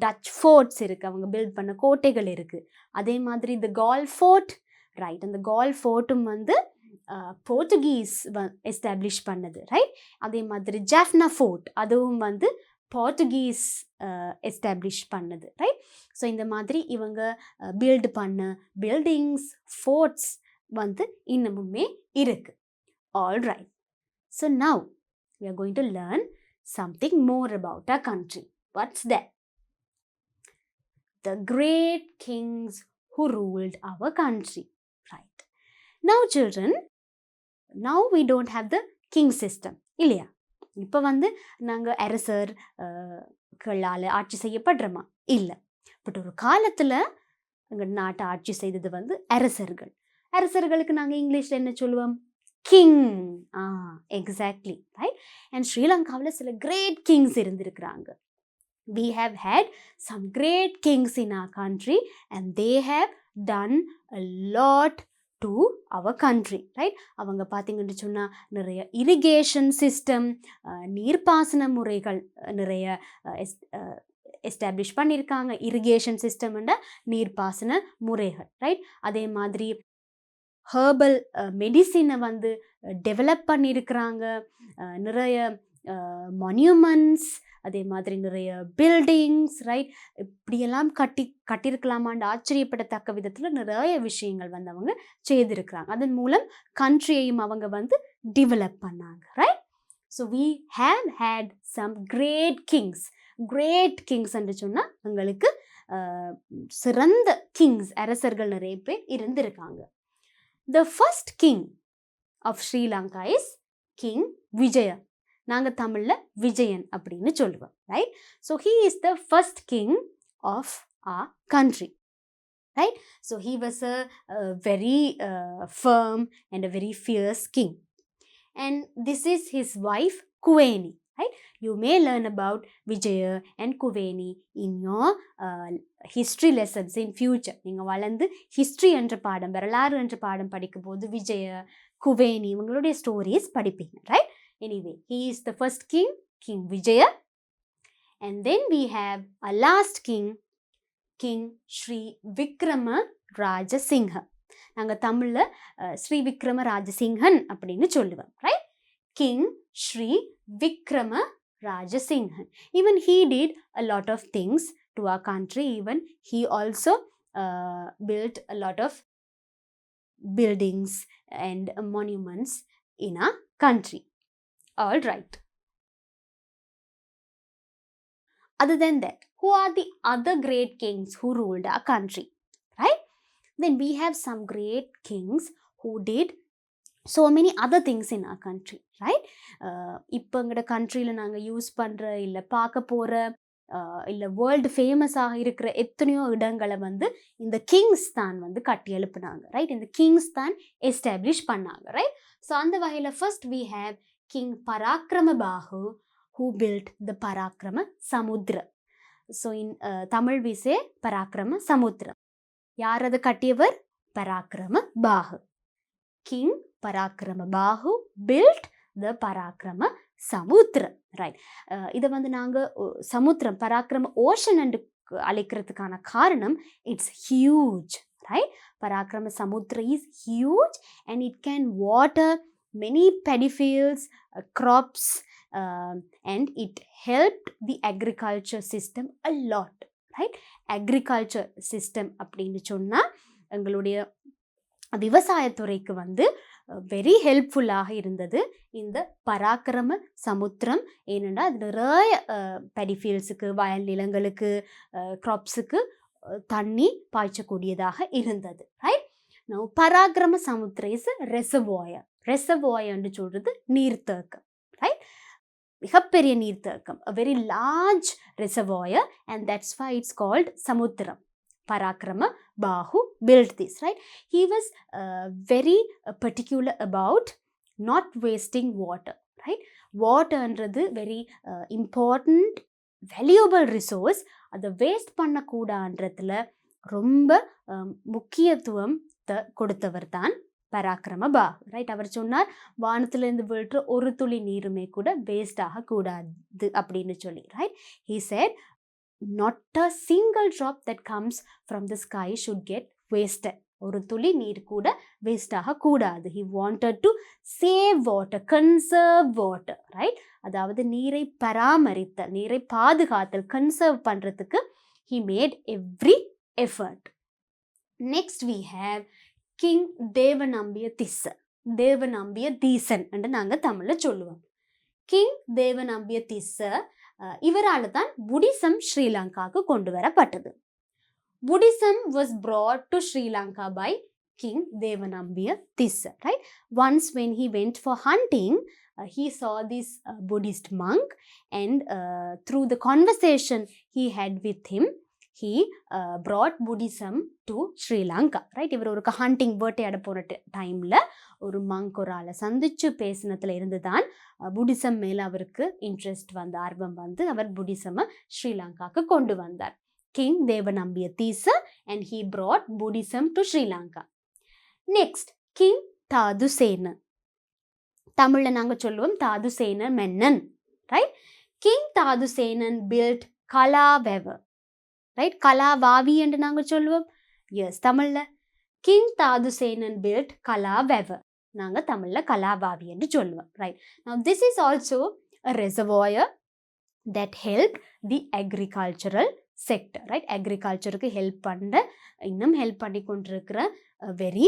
டச் ஃபோர்ட்ஸ் இருக்குது, அவங்க பில்ட் பண்ண கோட்டைகள் இருக்குது. அதே மாதிரி இந்த கால் ஃபோர்ட், ரைட்? அந்த கால் ஃபோர்ட்டும் வந்து போர்ச்சுகீஸ் எஸ்டாப்ளிஷ் பண்ணது, ரைட்? அதே மாதிரி ஜாஃப்னா ஃபோர்ட், அதுவும் வந்து போர்ச்சுகீஸ் எஸ்டாப்ளிஷ் பண்ணது, ரைட்? ஸோ இந்த மாதிரி இவங்க பில்டு பண்ண பில்டிங்ஸ், ஃபோர்ட்ஸ் வந்து இன்னமுமே இருக்குது. All right. So now we are going to learn something more about our country. What's that? The great kings who ruled our country, right? Now children, now we don't have the king system, இல்லையா? இப்போ வந்து நாங்கள் அரசர்களால் ஆட்சி செய்யப்படுறோமா? இல்லை. But ஒரு காலத்தில் எங்கள் நாட்டை ஆட்சி செய்தது வந்து அரசர்கள். அரசர்களுக்கு நாங்கள் இங்கிலீஷில் என்ன சொல்லுவோம்? கிங். Exactly, right? அண்ட் ஸ்ரீலங்காவில் சில கிரேட் கிங்ஸ் இருந்திருக்கிறாங்க. We have had some great kings in our country and they have done a lot to our country, right? அவங்க பார்த்தீங்கன்னு சொன்னால் நிறைய இரிகேஷன் சிஸ்டம், நீர்ப்பாசன முறைகள் நிறைய எஸ்டாப்ளிஷ் பண்ணியிருக்காங்க. இரிகேஷன் சிஸ்டம்ன்ற நீர்ப்பாசன முறைகள், ரைட்? அதே மாதிரி ஹெர்பல் மெடிசினை வந்து டெவலப் பண்ணியிருக்கிறாங்க. நிறைய மான்யூமெண்ட்ஸ், அதே மாதிரி நிறைய பில்டிங்ஸ், ரைட்? இப்படியெல்லாம் கட்டியிருக்கலாமான்னு ஆச்சரியப்படத்தக்க விதத்தில் நிறைய விஷயங்கள் வந்து அவங்க செய்திருக்கிறாங்க. அதன் மூலம் கண்ட்ரியையும் அவங்க வந்து டெவலப் பண்ணாங்க, right? So we have had some great kings. Great kings என்று சொன்னால் எங்களுக்கு சிறந்த கிங்ஸ், அரசர்கள் நிறைய பேர் இருந்திருக்காங்க. The first king of Sri Lanka is King Vijaya. நாங்கள் தமிழில் விஜயன் அப்படின்னு சொல்லுவோம், right? So he is the first king of our country, right? So he was a very firm and a very fierce king. And this is his wife Kuveni, right? You may learn about Vijaya and Kuveni in your history lessons in future. நீங்கள் வளர்ந்து history என்ற பாடம், வரலாறு என்ற பாடம் படிக்கும் போது விஜய, குவேனி இவங்களுடைய ஸ்டோரிஸ் படிப்பீங்க, right? Anyway, he is the first king, King Vijaya. And then we have a last king, King Sri Vikrama Rajasingha. நாங்கள் தமிழில் ஸ்ரீ விக்ரம ராஜசிங்கன் அப்படின்னு சொல்லுவோம், right? King Sri Vikrama Rajasinghan. Even he did a lot of things to our country. Even he also built a lot of buildings and monuments in our country. All right. Other than that, who are the other great kings who ruled our country, right? Then we have some great kings who did so many other things in our country, right? இப்போ எங்களோட கண்ட்ரியில் நாங்கள் use பண்ணுற இல்லை பார்க்க போகிற இல்லை world ஃபேமஸாக இருக்கிற எத்தனையோ இடங்களை வந்து இந்த கிங்ஸ் தான் வந்து கட்டி எழுப்புனாங்க, ரைட்? இந்த கிங்ஸ் தான் எஸ்டாப்ளிஷ் பண்ணாங்க, ரைட்? ஸோ அந்த வகையில் first we have King Parakrama Bahu who built the Parakrama Samudra. So in Tamil we say Parakrama Samudra. யார் அதை கட்டியவர்? Parakrama Bahu. King Parakrama Bahu built the Parakrama Samudra, right? இதை வந்து நாங்கள் சமுத்திரம், பராக்கிரம ocean என்று அழைக்கிறதுக்கான காரணம் it's huge, right? Parakrama Samudra is huge and it can water many paddy fields, crops, and it helped the agriculture system a lot, right? Agriculture system அப்படின்னு சொன்னால் எங்களுடைய விவசாயத்துறைக்கு வந்து very ஹெல்ப்ஃபுல்லாக இருந்தது இந்த பராக்கிரம சமுத்திரம். ஏனென்றால் அது நிறைய பெடிஃபீல்ட்ஸுக்கு, வயல் நிலங்களுக்கு, க்ராப்ஸுக்கு தண்ணி பாய்ச்சக்கூடியதாக இருந்தது. Right. Now Parakrama Samudram is reservoir. ரெசர்வாயர்னு சொல்கிறது நீர்த்தேக்கம். ரைட். மிகப்பெரிய நீர்த்தேக்கம், a very large reservoir, and that's why it's called Samudram. Parakrama Bahu built this, right? He was very particular about not wasting water, right? Water என்றது very important, valuable resource. அதை waste பண்ணக்கூடாதுன்றதுல ரொம்ப முக்கியத்துவம் கொடுத்தவர் தான் பராக்கிரம பாகு. Right. அவர் சொன்னார், வானத்திலிருந்து விழுற ஒரு துளி நீருமே கூட வேஸ்ட் ஆகக்கூடாது அப்படின்னு சொல்லி. Right. He said, not a single drop that comes from the sky should get wasted. ஒரு துளி நீர் கூட வேஸ்ட் ஆகக்கூடாது. He wanted to save water, conserve water. Right. அதாவது நீரை பராமரித்தல், நீரை பாதுகாத்தல், கன்சர்வ் பண்ணுறதுக்கு he made every effort. Next we have King Devanampiya Tissa. Devanampiya Theesan என்று நாங்கள் தமிழில் சொல்லுவோம். கிங் தேவநம்பிய திஸ்ஸர், இவரால் தான் புடிசம் ஸ்ரீலங்காவுக்கு கொண்டு வரப்பட்டது. Buddhism was brought to Sri Lanka by King Devanambiya Tissa. Right? Once when he went for hunting, he saw this Buddhist monk, and through the conversation he had with him, he brought Buddhism to Sri Lanka. Right? இவர் ஒரு hunting வேட்டையாட போகிற டைமில் ஒரு monk ஒரு ஆளை சந்தித்து பேசினத்தில் இருந்து தான் புத்திசம் மேலே அவருக்கு இன்ட்ரெஸ்ட் வந்து, ஆர்வம் வந்து அவர் புத்திசமை ஸ்ரீலங்காவுக்கு கொண்டு வந்தார். King Devanampiya Tissa, and he brought Buddhism to Sri Lanka. Next, King Dhatusena. தமிழில் நாங்கள் சொல்லுவோம் தாதுசேன மன்னன். Right. King Dhatusenan built Kalawewa. Right. Kalavavi என்று நாங்கள் சொல்லுவோம். எஸ், தமிழில் கிங் தாதுசேனன் built கலாவெவர். நாங்கள் தமிழில் கலாவாவி என்று சொல்லுவோம். Right. Now this is also a reservoir that helped the agricultural sector. Right. அக்ரிகல்ச்சருக்கு ஹெல்ப் பண்ண, இன்னும் ஹெல்ப் பண்ணி கொண்டிருக்கிற very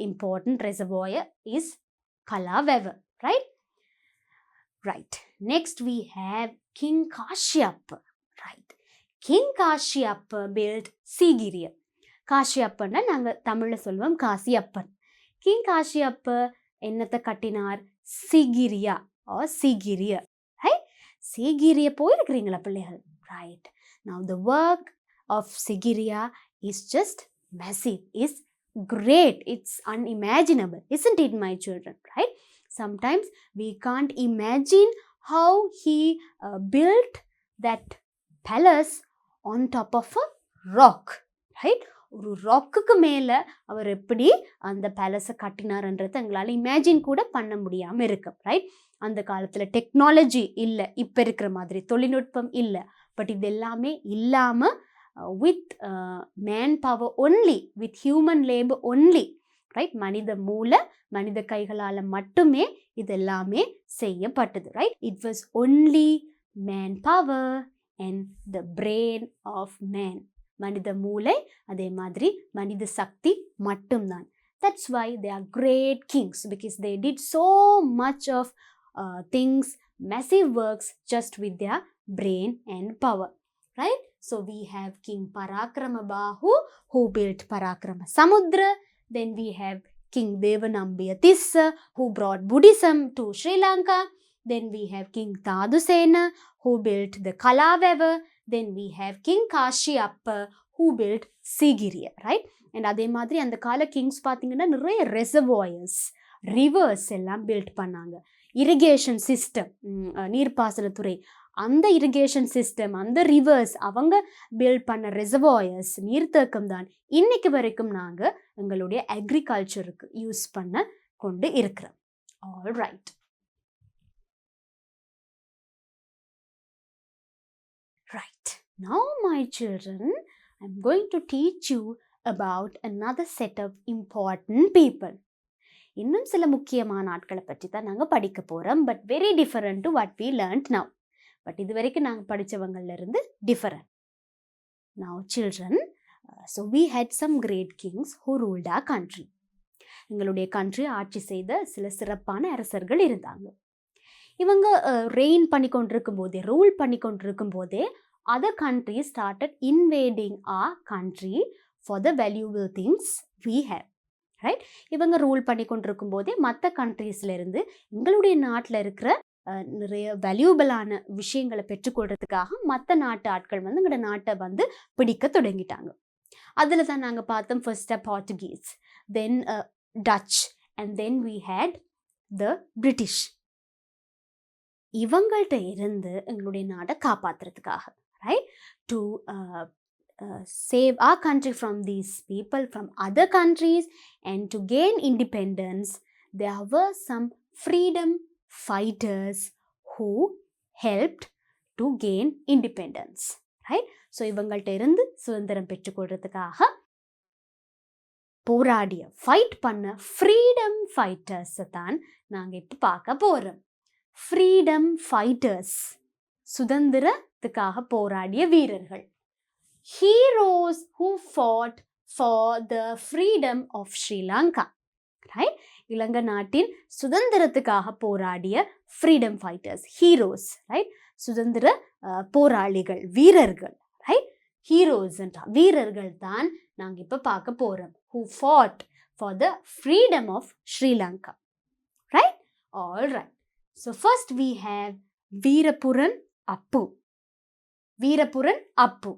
important reservoir is Kalawewa. Right. Right. Next we have King Kashyapa. Right. King Kashyapa built Sigiriya. காஷ்யப்பன்னா நாங்கள் தமிழில் சொல்லுவோம் காசியப்பன். கிங் காஷ்யப் என்னத்தை கட்டினார்? சிகிரியா ஆர் சிகிரிய. ரைட். சிகிரிய போயிருக்கிறீங்களா பிள்ளைகள்? Right. Now the work of Sigiriya is just massive, is great, it's unimaginable, isn't it, my children? Right? Sometimes we can't imagine how he built that palace on top of a rock. Right? ஒரு ராக்குக்கு மேலே அவர் எப்படி அந்த பேலஸை கட்டினார்ன்றது எங்களால் imagine கூட பண்ண முடியாமல் இருக்கும். Right. அந்த காலத்தில் டெக்னாலஜி இல்லை, இப்போ இருக்கிற மாதிரி தொழில்நுட்பம் இல்லை. பட் இது எல்லாமே இல்லாமல் with man power only, with human labour only. Right. மனித மூளை, மனித கைகளால் மட்டுமே இது எல்லாமே செய்யப்பட்டது. Right. It was only man power and the brain of man. மனித மூளை, அதே மாதிரி மனித சக்தி மட்டும்தான். That's why they are great kings, because they did so much of things, massive works just with their brain and power. Right? So we have King Parakrama Bahu, who built Parakrama Samudra. Then we have King Devanambiya Tissa, who brought Buddhism to Sri Lanka. Then we have King Tadusena, who built the Kalavever. Then we have King Kashyapa, who built Sigiriya. Right? And அதே மாதிரி அந்த கால Kings பார்த்தீங்கன்னா நிறைய ரெசர்வாயர்ஸ், reverse எல்லாம் build பண்ணாங்க. Irrigation system, நீர்ப்பாசனத்துறை, அந்த irrigation system, அந்த ரிவர்ஸ், அவங்க பில்ட் பண்ண ரெசர்வாயர்ஸ், நீர்த்தேக்கம் தான் இன்னைக்கு வரைக்கும் நாங்கள் எங்களுடைய அக்ரிகல்ச்சருக்கு யூஸ் பண்ண கொண்டு இருக்கிறோம். All right. Right. Now, my children, I'm going to teach you about another set of important people. இன்னும் சில முக்கியமான ஆட்களை பற்றி தான் நாங்கள் படிக்க போகிறோம். But very different to what we learned now. But இது வரைக்கும் நாங்கள் படித்தவங்கள்லேருந்து different. Now, children, so we had some great kings who ruled our country. எங்களுடைய கண்ட்ரி ஆட்சி செய்த சில சிறப்பான அரசர்கள் இருந்தாங்க. இவங்க ரெயின் பண்ணி கொண்டிருக்கும் போதே, ரூல் பண்ணி கொண்டிருக்கும் போதே other countries started invading our country for the valuable things we have. Right? இவங்க ரூல் பண்ணி கொண்டிருக்கும் போதே மற்ற கண்ட்ரீஸ்ல இருந்து எங்களுடைய நாட்டில் இருக்கிற நிறைய வேல்யூபிளான விஷயங்களை பெற்றுக்கொள்றதுக்காக மற்ற நாட்டு ஆட்கள் வந்து எங்களோட நாட்டை வந்து பிடிக்க தொடங்கிட்டாங்க. அதில் தான் நாங்கள் பார்த்தோம் ஃபர்ஸ்ட்டாக Portuguese, then Dutch, and then we had the British. இவங்கள்ட்ட இருந்து எங்களுடைய நாட்டை காப்பாற்றுறதுக்காக, right, to save our country from these people from other countries and to gain independence, there were some freedom fighters who helped to gain independence, right? So இவங்கள்ட்ட இருந்து சுதந்திரம் பெற்றுக்கொள்றதுக்காக போராடிய, fight பண்ண ஃப்ரீடம் ஃபைட்டர்ஸை தான் நாங்கள் இப்போ பார்க்க போகிறோம். ஃப்ரீடம் ஃபைட்டர்ஸ், சுதந்திரத்துக்காக போராடிய வீரர்கள். Heroes who fought for the freedom of Sri Lanka, right? இலங்கை நாட்டின் சுதந்திரத்துக்காக போராடிய ஃப்ரீடம் ஃபைட்டர்ஸ், ஹீரோஸ், ரைட்? சுதந்திர போராளிகள், வீரர்கள், ரைட்? ஹீரோஸ் என்ற வீரர்கள் தான் நாங்கள் இப்போ பார்க்க போகிறோம். who fought for the freedom of Sri Lanka, right? All right. So first we have Veerapuran Appu. Veerapuran Appu.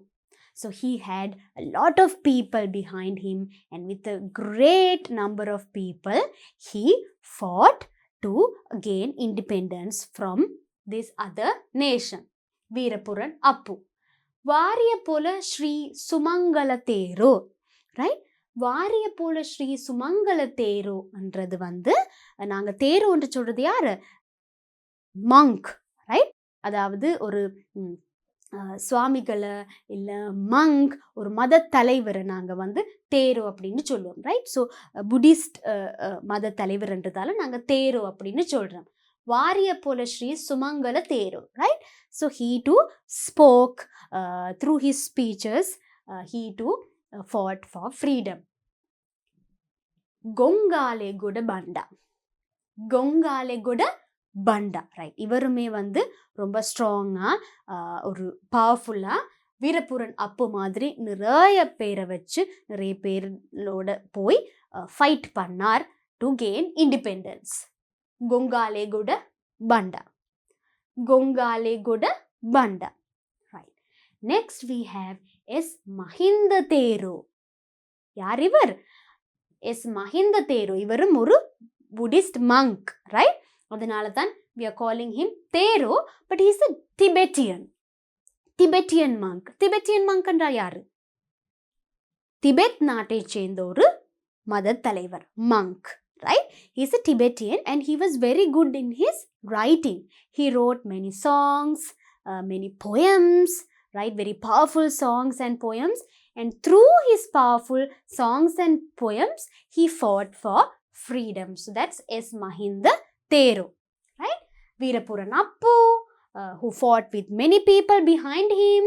So he had a lot of people behind him, and with a great number of people, he fought to gain independence from this other nation. Veerapuran Appu. Variyapola Sri Sumangala Thero, right? Variyapola Sri Sumangala Thero என்றது வந்து நாங்கள் தேரோ என்று சொல்றது யாரு? Monk, right? அதாவது ஒரு சுவாமிகளை இல்லை மங்க், ஒரு மத தலைவரை நாங்கள் வந்து தேரோ அப்படின்னு சொல்லுவோம், ரைட்? ஸோ புத்திஸ்ட் மத தலைவர்ன்றதால நாங்கள் தேரோ அப்படின்னு சொல்கிறோம். Wariyapola Sri Sumangala Thero, right? So he too spoke through his speeches, he too fought for freedom. Gongalegoda Banda, Gongalegoda Banda, right? இவருமே வந்து ரொம்ப ஸ்ட்ராங்காக, ஒரு பவர்ஃபுல்லாக வீரபுரன் அப்பு மாதிரி நிறைய பேரை வச்சு நிறைய பேரோட போய் ஃபைட் பண்ணார் டு கெயின் இண்டிபெண்டன்ஸ். கொங்காலே குட Banda, Gongalegoda Banda, right? Next we have S Mahinda Thero. யார் இவர்? எஸ் மஹிந்த தேரோ. இவரும் ஒரு புத்திஸ்ட் மங்க், ரைட்? அதனால தான் we are calling him Thero, but he is a Tibetan monk. Tibetan monk என்றா யாரு? திபெத் நாட்டை சேர்ந்த ஒரு மத தலைவர், monk, right? He is a Tibetan and he was very good in his writing. He wrote many songs, many poems, right? Very powerful songs and poems, and through his powerful songs and poems he fought for freedom. So that's S. Mahinda Thero, right? Veerapuran Appu, who fought with many people behind him.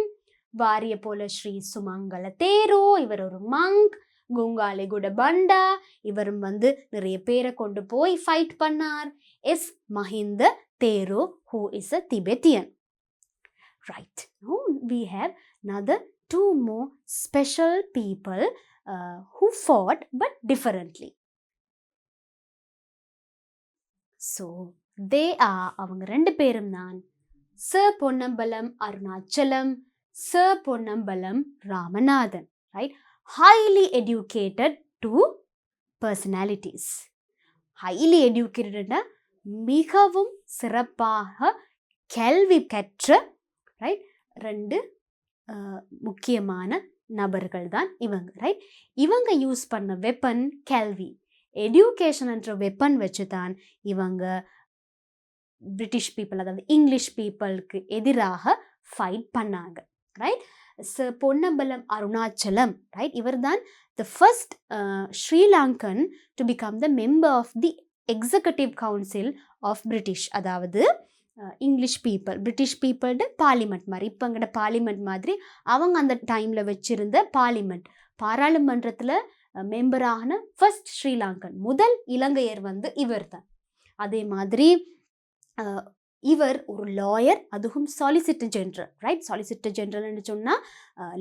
Variyapola Sri Sumangala Thero, இவர் ஒரு monk. Kongale குட பண்டா, இவரும் வந்து நிறைய பேரை கொண்டு போய் fight பண்ணார். S Mahinda Thero, who is a Tibetan. Right. Now we have another two more special people who fought but differently. So they are, அவங்க ரெண்டு பேரும் தான் sir Ponnambalam Arunachalam, sir Ponnambalam Ramanathan, right? Highly educated two personalities. Highly educated, மிகவும் சிறப்பாக கல்வி கற்ற, right, ரெண்டு முக்கியமான நபர்கள் தான் இவங்க, ரைட்? இவங்க யூஸ் பண்ண வெப்பன் கல்வி, எடியூகேஷன் என்ற வெப்பன் வச்சு தான் இவங்க பிரிட்டிஷ் பீப்புள், அதாவது இங்கிலீஷ் பீப்புளுக்கு எதிராக ஃபைட் பண்ணாங்க, ரைட்? பொன்னம்பலம் அருணாச்சலம், ரைட்? இவர் தான் the first Sri Lankan to become the member of the executive council of British. அதாவது இங்கிலீஷ் பீப்புள், பிரிட்டிஷ் பீப்புள்ட பார்லிமெண்ட் மாதிரி, இப்போ எங்கட பார்லிமெண்ட் மாதிரி அவங்க அந்த டைமில் வச்சுருந்த பார்லிமெண்ட், பாராளுமன்றத்தில் மெம்பரான ஃபர்ஸ்ட் ஸ்ரீலங்கன் முதல் இலங்கையர் வந்து இவர் தான். அதே மாதிரி இவர் ஒரு லாயர், அதுவும் சாலிசிட்டர் ஜெனரல். ரைட், சாலிசிட்டர் ஜெனரல்னு சொன்னால்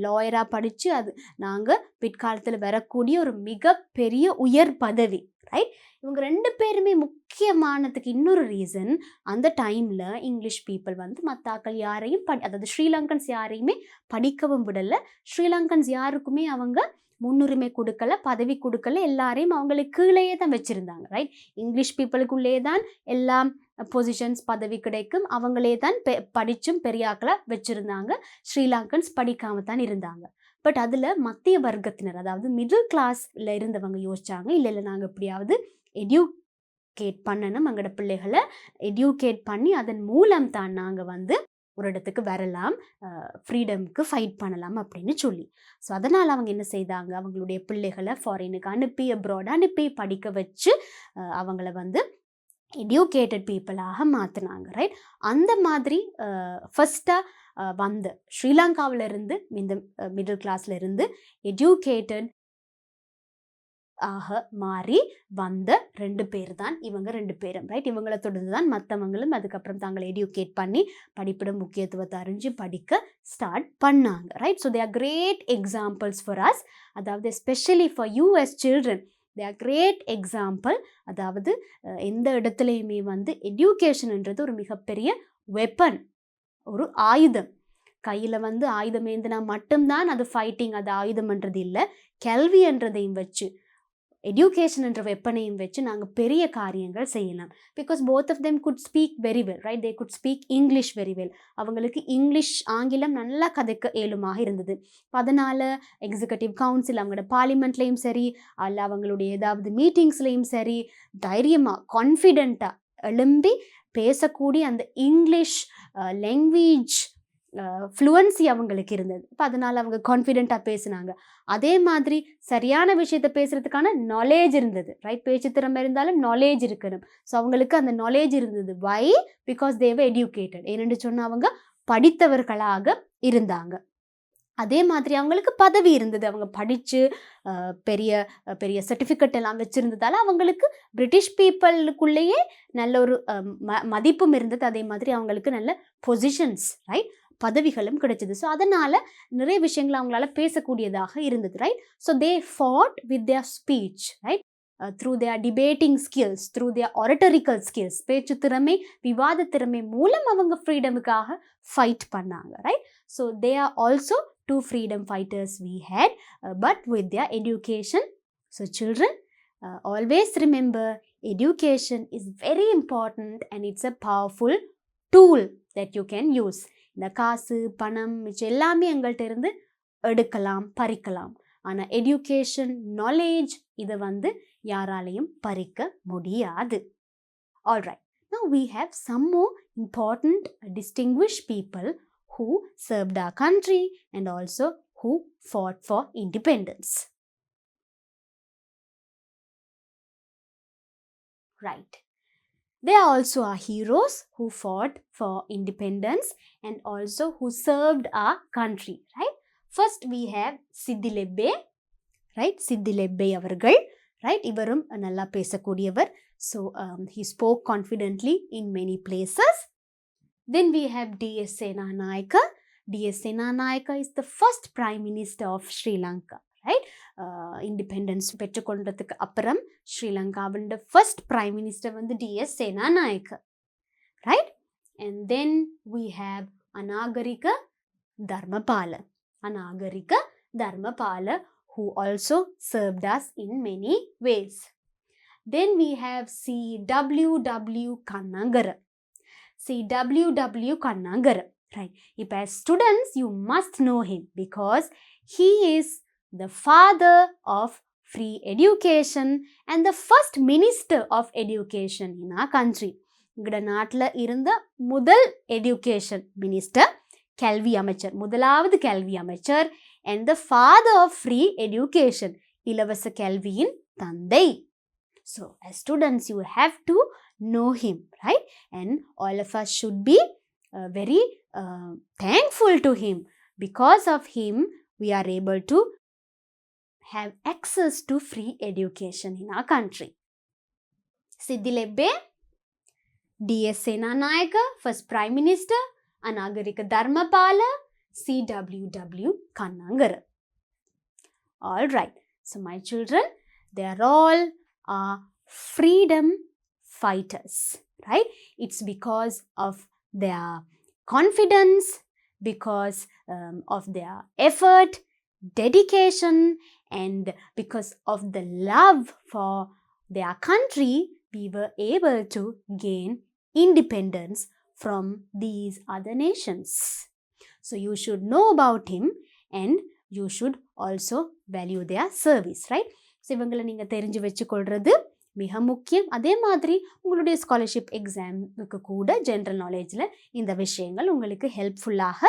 லாயராக படித்து அது நாங்கள் பிற்காலத்தில் வரக்கூடிய ஒரு மிகப்பெரிய உயர் பதவி. ரைட், இவங்க 2 பேருமே முக்கியமானதுக்கு இன்னொரு ரீசன், அந்த டைமில் இங்கிலீஷ் பீப்புள் வந்து மற்றாக்கள் யாரையும் அதாவது ஸ்ரீலங்கன்ஸ் யாரையுமே படிக்கவும் விடலை. ஸ்ரீலங்கன்ஸ் யாருக்குமே அவங்க முன்னுரிமை கொடுக்கல, பதவி கொடுக்கல, எல்லாரையும் அவங்களுக்கு கீழேயே தான் வச்சுருந்தாங்க. ரைட், இங்கிலீஷ் பீப்புளுக்குள்ளே தான் எல்லாம் பொசிஷன்ஸ் பதவி கிடைக்கும், அவங்களே தான் படிச்சும் பெரியாக்களை வச்சுருந்தாங்க. ஸ்ரீலங்கன்ஸ் படிக்காம தான் இருந்தாங்க. பட் அதில் மத்திய வர்க்கத்தினர், அதாவது மிடில் கிளாஸில் இருந்தவங்க யோசிச்சாங்க, இல்லை நாங்கள் எப்படியாவது எடியூகேட் பண்ணணும், எங்களோட பிள்ளைகளை எடியூகேட் பண்ணி அதன் மூலம் தான் நாங்கள் வந்து ஒரு இடத்துக்கு வரலாம், ஃப்ரீடம்க்கு ஃபைட் பண்ணலாம் அப்படின்னு சொல்லி. ஸோ அதனால் அவங்க என்ன செய்தாங்க, அவங்களுடைய பிள்ளைகளை ஃபாரினுக்கு அனுப்பி, அப்ராட் அனுப்பி படிக்க வச்சு அவங்கள வந்து எடியூகேட்டட் பீப்புளாக மாற்றினாங்க. ரைட், அந்த மாதிரி ஃபஸ்ட்டாக வந்து ஸ்ரீலங்காவிலிருந்து இந்த மிடில் கிளாஸில் இருந்து எடியூகேட்டட் ஆக மாறி வந்த 2 பேர் தான் இவங்க 2 பேரும். ரைட், இவங்களை தொடர்ந்து தான் மற்றவங்களும் அதுக்கப்புறம் தாங்களை எடியூகேட் பண்ணி படிப்பிட முக்கியத்துவத்தை அறிஞ்சு படிக்க ஸ்டார்ட் பண்ணாங்க. Right, so they are great examples for us, அதாவது especially for you as children, they are great example. அதாவது எந்த இடத்துலையுமே வந்து எடியூகேஷன்ன்றது ஒரு மிகப்பெரிய வெப்பன், ஒரு ஆயுதம். கையில் வந்து ஆயுதம் ஏந்தினா மட்டும்தான் அது ஃபைட்டிங், அது ஆயுதம்ன்றது இல்லை. கல்வின்றதையும் வச்சு, எடியூகேஷன் என்ற வெப்பனையும் வச்சு நாங்கள் பெரிய காரியங்கள் செய்யலாம். Because both of them could speak very well. Right, they could speak English very well. அவங்களுக்கு இங்கிலீஷ் ஆங்கிலம் நல்லா கதைக்க ஏழுமாக இருந்தது. அதனால் எக்ஸிகூட்டிவ் கவுன்சில், அவங்களோட பார்லிமெண்ட்லேயும் சரி, அல்ல அவங்களுடைய ஏதாவது மீட்டிங்ஸ்லேயும் சரி, தைரியமாக கான்ஃபிடெண்ட்டாக எழும்பி பேசக்கூடிய அந்த இங்கிலீஷ் லாங்குவேஜ் ஃப்ளூவன்சி அவங்களுக்கு இருந்தது. இப்போ அதனால் அவங்க கான்ஃபிடெண்ட்டாக பேசினாங்க. அதே மாதிரி சரியான விஷயத்தை பேசுகிறதுக்கான நாலேஜ் இருந்தது. ரைட், பேச்சு திறமை இருந்தாலும் நாலேஜ் இருக்கணும். ஸோ அவங்களுக்கு அந்த நாலேஜ் இருந்தது. வை? Because they var educated. ஏன்னு சொன்னால் அவங்க படித்தவர்களாக இருந்தாங்க. அதே மாதிரி அவங்களுக்கு பதவி இருந்தது. அவங்க படித்து பெரிய பெரிய சர்டிஃபிகேட் எல்லாம் வச்சுருந்ததால் அவங்களுக்கு பிரிட்டிஷ் பீப்புளுக்குள்ளேயே நல்ல ஒரு மதிப்பும் இருந்தது. அதே மாதிரி அவங்களுக்கு நல்ல பொசிஷன்ஸ், ரைட், பதவிகளும் கிடைச்சது. ஸோ அதனால் நிறைய விஷயங்கள் அவங்களால பேசக்கூடியதாக இருந்தது. Right, so they ஃபாட் with their speech, right, through their debating skills, through their oratorical skills, பேச்சு திறமை, விவாத திறமை மூலம் அவங்க ஃப்ரீடமுக்காக ஃபைட் பண்ணாங்க. Right, so they are also 2 freedom fighters we had, but with their education. So children, always remember, education is very important and it's a powerful tool that you can use. இந்த காசு பணம் மிச்சம் எல்லாமே எங்கள்கிட்ட இருந்து எடுக்கலாம், பறிக்கலாம். ஆனால் எடியூகேஷன், நாலேஜ், இதை வந்து யாராலையும் பறிக்க முடியாது. Alright, now we have some more important distinguished people who served our country and also who fought for independence. Right. They are also our heroes who fought for independence and also who served our country. Right. First we have Siddhi Lebbe. Right. Siddhi Lebbe avargal. Right. இவரும் நல்லா பேசக்கூடியவர். So he spoke confidently in many places. Then we have D.S. Senanayake. D.S. Senanayake is the first Prime Minister of Sri Lanka. Right? Independence பெற்றுக்கொண்டதுக்கு அப்புறம் ஸ்ரீலங்காவோட first Prime Minister வந்து D.S. Senanayake. Right? And then we have Anagarika Dharmapala. Anagarika Dharmapala, who also served us in many ways. Then we have C.W.W. Kannagara. C.W.W. Kannagara. Right. If as students, you must know him because he is the father of free education and the first minister of education in our country. எங்கட நாட்டில் இருந்த முதல் education minister, கல்வி அமைச்சர், முதலாவது கல்வி அமைச்சர், and the father of free education, இலவச கல்வியின் தந்தை. So as students, you have to know him, right? And all of us should be very thankful to him. Because of him, we are able to have access to free education in our country. Siddhi Lebbe, D.S. Senanayaka, first Prime Minister, Anagarika Dharmapala, C.W.W. Kannangara. Alright, so my children, they are all freedom fighters, right? It's because of their confidence, because of their effort, dedication, and because of the love for their country, we were able to gain independence from these other nations. So you should know about him and you should also value their service, right? So இவங்களை நீங்கள் தெரிஞ்சு வச்சுக்கொள்வது மிக முக்கியம். அதே மாதிரி உங்களுடைய scholarship எக்ஸாமுக்கு கூட ஜென்ரல் நாலேஜில் இந்த விஷயங்கள் உங்களுக்கு ஹெல்ப்ஃபுல்லாக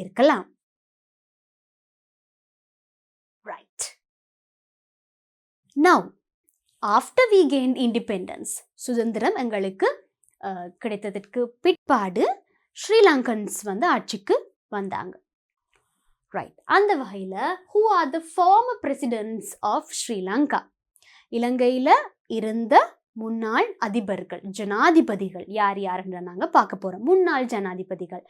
இருக்கலாம். Right. Now after we gain independence, சுதந்திரம் எங்களுக்கு கிடைத்ததற்கு பிற்பாடு ஸ்ரீலங்கன்ஸ் ஆட்சிக்கு வந்தாங்க. ரைட். அந்த வகையில் who are the former presidents of Sri Lanka? இலங்கையில் இருந்த முன்னாள் அதிபர்கள், ஜனாதிபதிகள் யார் யாருன்ற நாங்கள் பார்க்க போகிறோம். முன்னாள் ஜனாதிபதிகள்.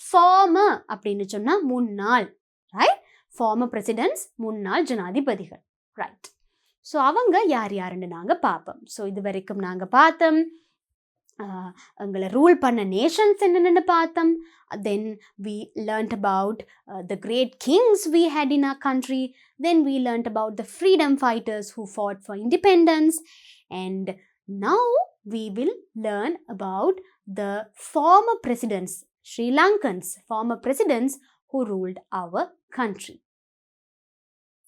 ஃபார்மர் அப்படின்னு சொன்னால் முன்னாள், ரைட்? ஃபார்மர் பிரசிடென்ட்ஸ், முன்னாள் ஜனாதிபதிகள், ரைட்? ஸோ அவங்க யார் யாருன்னு நாங்கள் பார்ப்போம். ஸோ இது வரைக்கும் நாங்கள் பார்த்தோம் எங்களை ரூல் பண்ண நேஷன்ஸ் என்னென்னு பார்த்தோம். தென் we learnt about the great kings we had in our country. Then we learnt about the freedom fighters who fought for independence. And now we will learn about the former presidents, Sri Lankans, former presidents who ruled our country.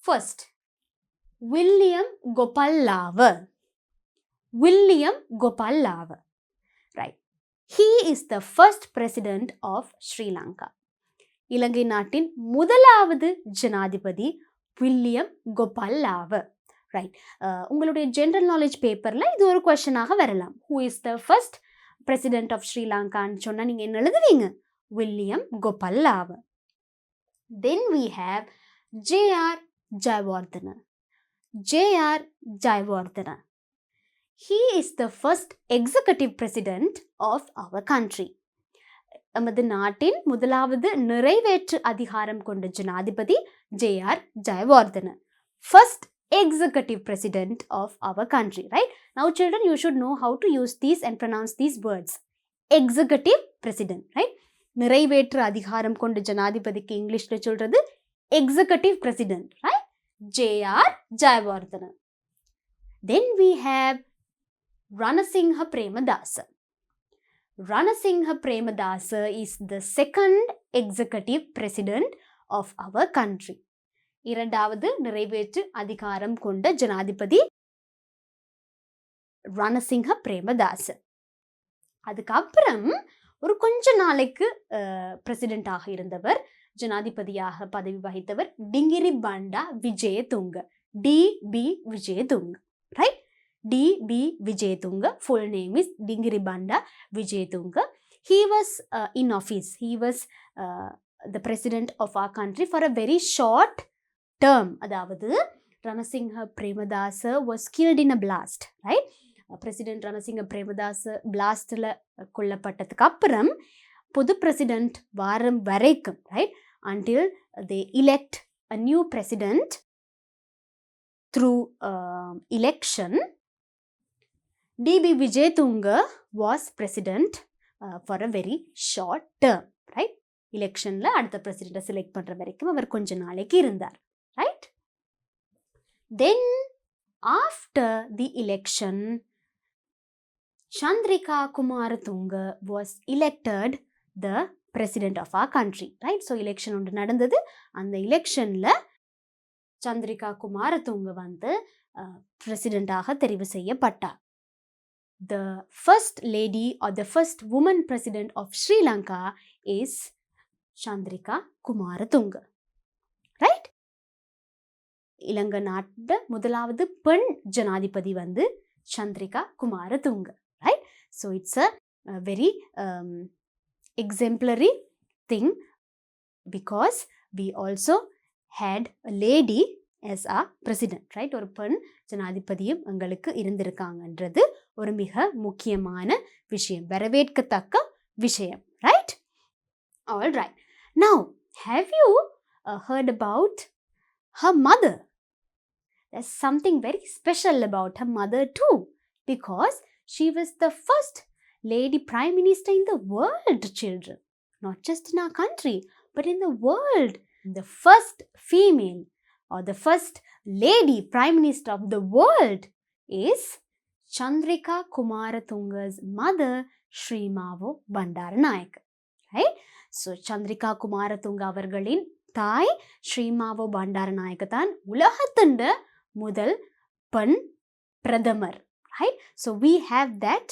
First, William Gopallava. William Gopallava. Right. He is the first president of Sri Lanka. இலங்கை நாட்டின் முதலாவது ஜனாதிபதி William Gopallawa. Right. உங்களுடைய general knowledge பேப்பரில் இது ஒரு கொஸ்டினாக வரலாம். Who is the first president of ஸ்ரீலங்கான்னு சொன்னால் நீங்கள் என்ன எழுதுவீங்க? William Gopallawa. Then we have J.R. Jayawardena. J.R. Jayawardena. He is the first executive president of our country. நமது நாட்டின் முதலாவது நிறைவேற்று அதிகாரம் கொண்ட ஜனாதிபதி J.R. Jayawardena. First executive president of our country, right? Now children, you should know how to use these and pronounce these words. Executive president, right? நிறைவேற்று அதிகாரம் கொண்ட ஜனாதிபதிக்கு இங்கிலீஷ்ல சொல்றது executive president, right? J.R. Jayawardena. Then we have Ranasinghe Premadasa. Ranasinghe Premadasa is the second executive president of our country. இரண்டாவது நிறைவேற்று அதிகாரம் கொண்ட ஜனாதிபதி ரணசிங்க பிரேமதாச. அதுக்கப்புறம் ஒரு கொஞ்ச நாளைக்கு பிரசிடென்டாக இருந்தவர், ஜனாதிபதியாக பதவி வகித்தவர் டிங்கிரி Banda Wijayatunga. D.B. Vijayatunga, right? D.B. Vijayatunga. Full name is Dingiri Banda Vijayatunga. He was in office. He was the president of our country for a very short term. அதாவது Ranasinghe Premadasa was killed in a blast, right? President Ranasinghe Premadasa blastல கொல்லப்பட்டதுக்கு அப்புறம் புது president வாரம் வரைக்கும், right? Until they elect a new president through election, D.B. Vijayatunga was president for a very short term, right? Electionல அடுத்த பிரசிடென்ட்டை select பண்ற வரைக்கும் அவர் கொஞ்ச நாளைக்கு இருந்தார், right? Then after the election, Chandrika Kumaratunga was elected the president of our country, right? So election ஒன்று நடந்தது. அந்த எலெக்ஷன்ல சந்திரிகா குமாரதுங்க பிரசிடென்டாக தெரிவு செய்யப்பட்டார். The first lady or the first woman president of Sri Lanka is Chandrika Kumaratunga, right? இலங்கை நாட்டு முதலாவது பெண் ஜனாதிபதி Chandrika Kumaratunga, right? So it's a very exemplary thing because we also had a lady as our president, right? ஒரு பெண் ஜனாதிபதியும் எங்களுக்கு இருந்திருக்காங்கன்றது ஒரு மிக முக்கியமான விஷயம், வரவேற்கத்தக்க விஷயம், right? All right. Now, have you heard about her mother? There's something very special about her mother too, because she was the first lady prime minister in the world, children. Not just in our country, but in the world. The first female or the first lady prime minister of the world is Chandrika Kumaratunga's mother, Srimavo Bandaranaike. Right? So, Chandrika Kumaratunga அவர்களின் தாய் ஸ்ரீமாவோ பண்டாரநாயக்க தான் உலகத்தின் முதல் பெண் பிரதமர். Right? So, we have that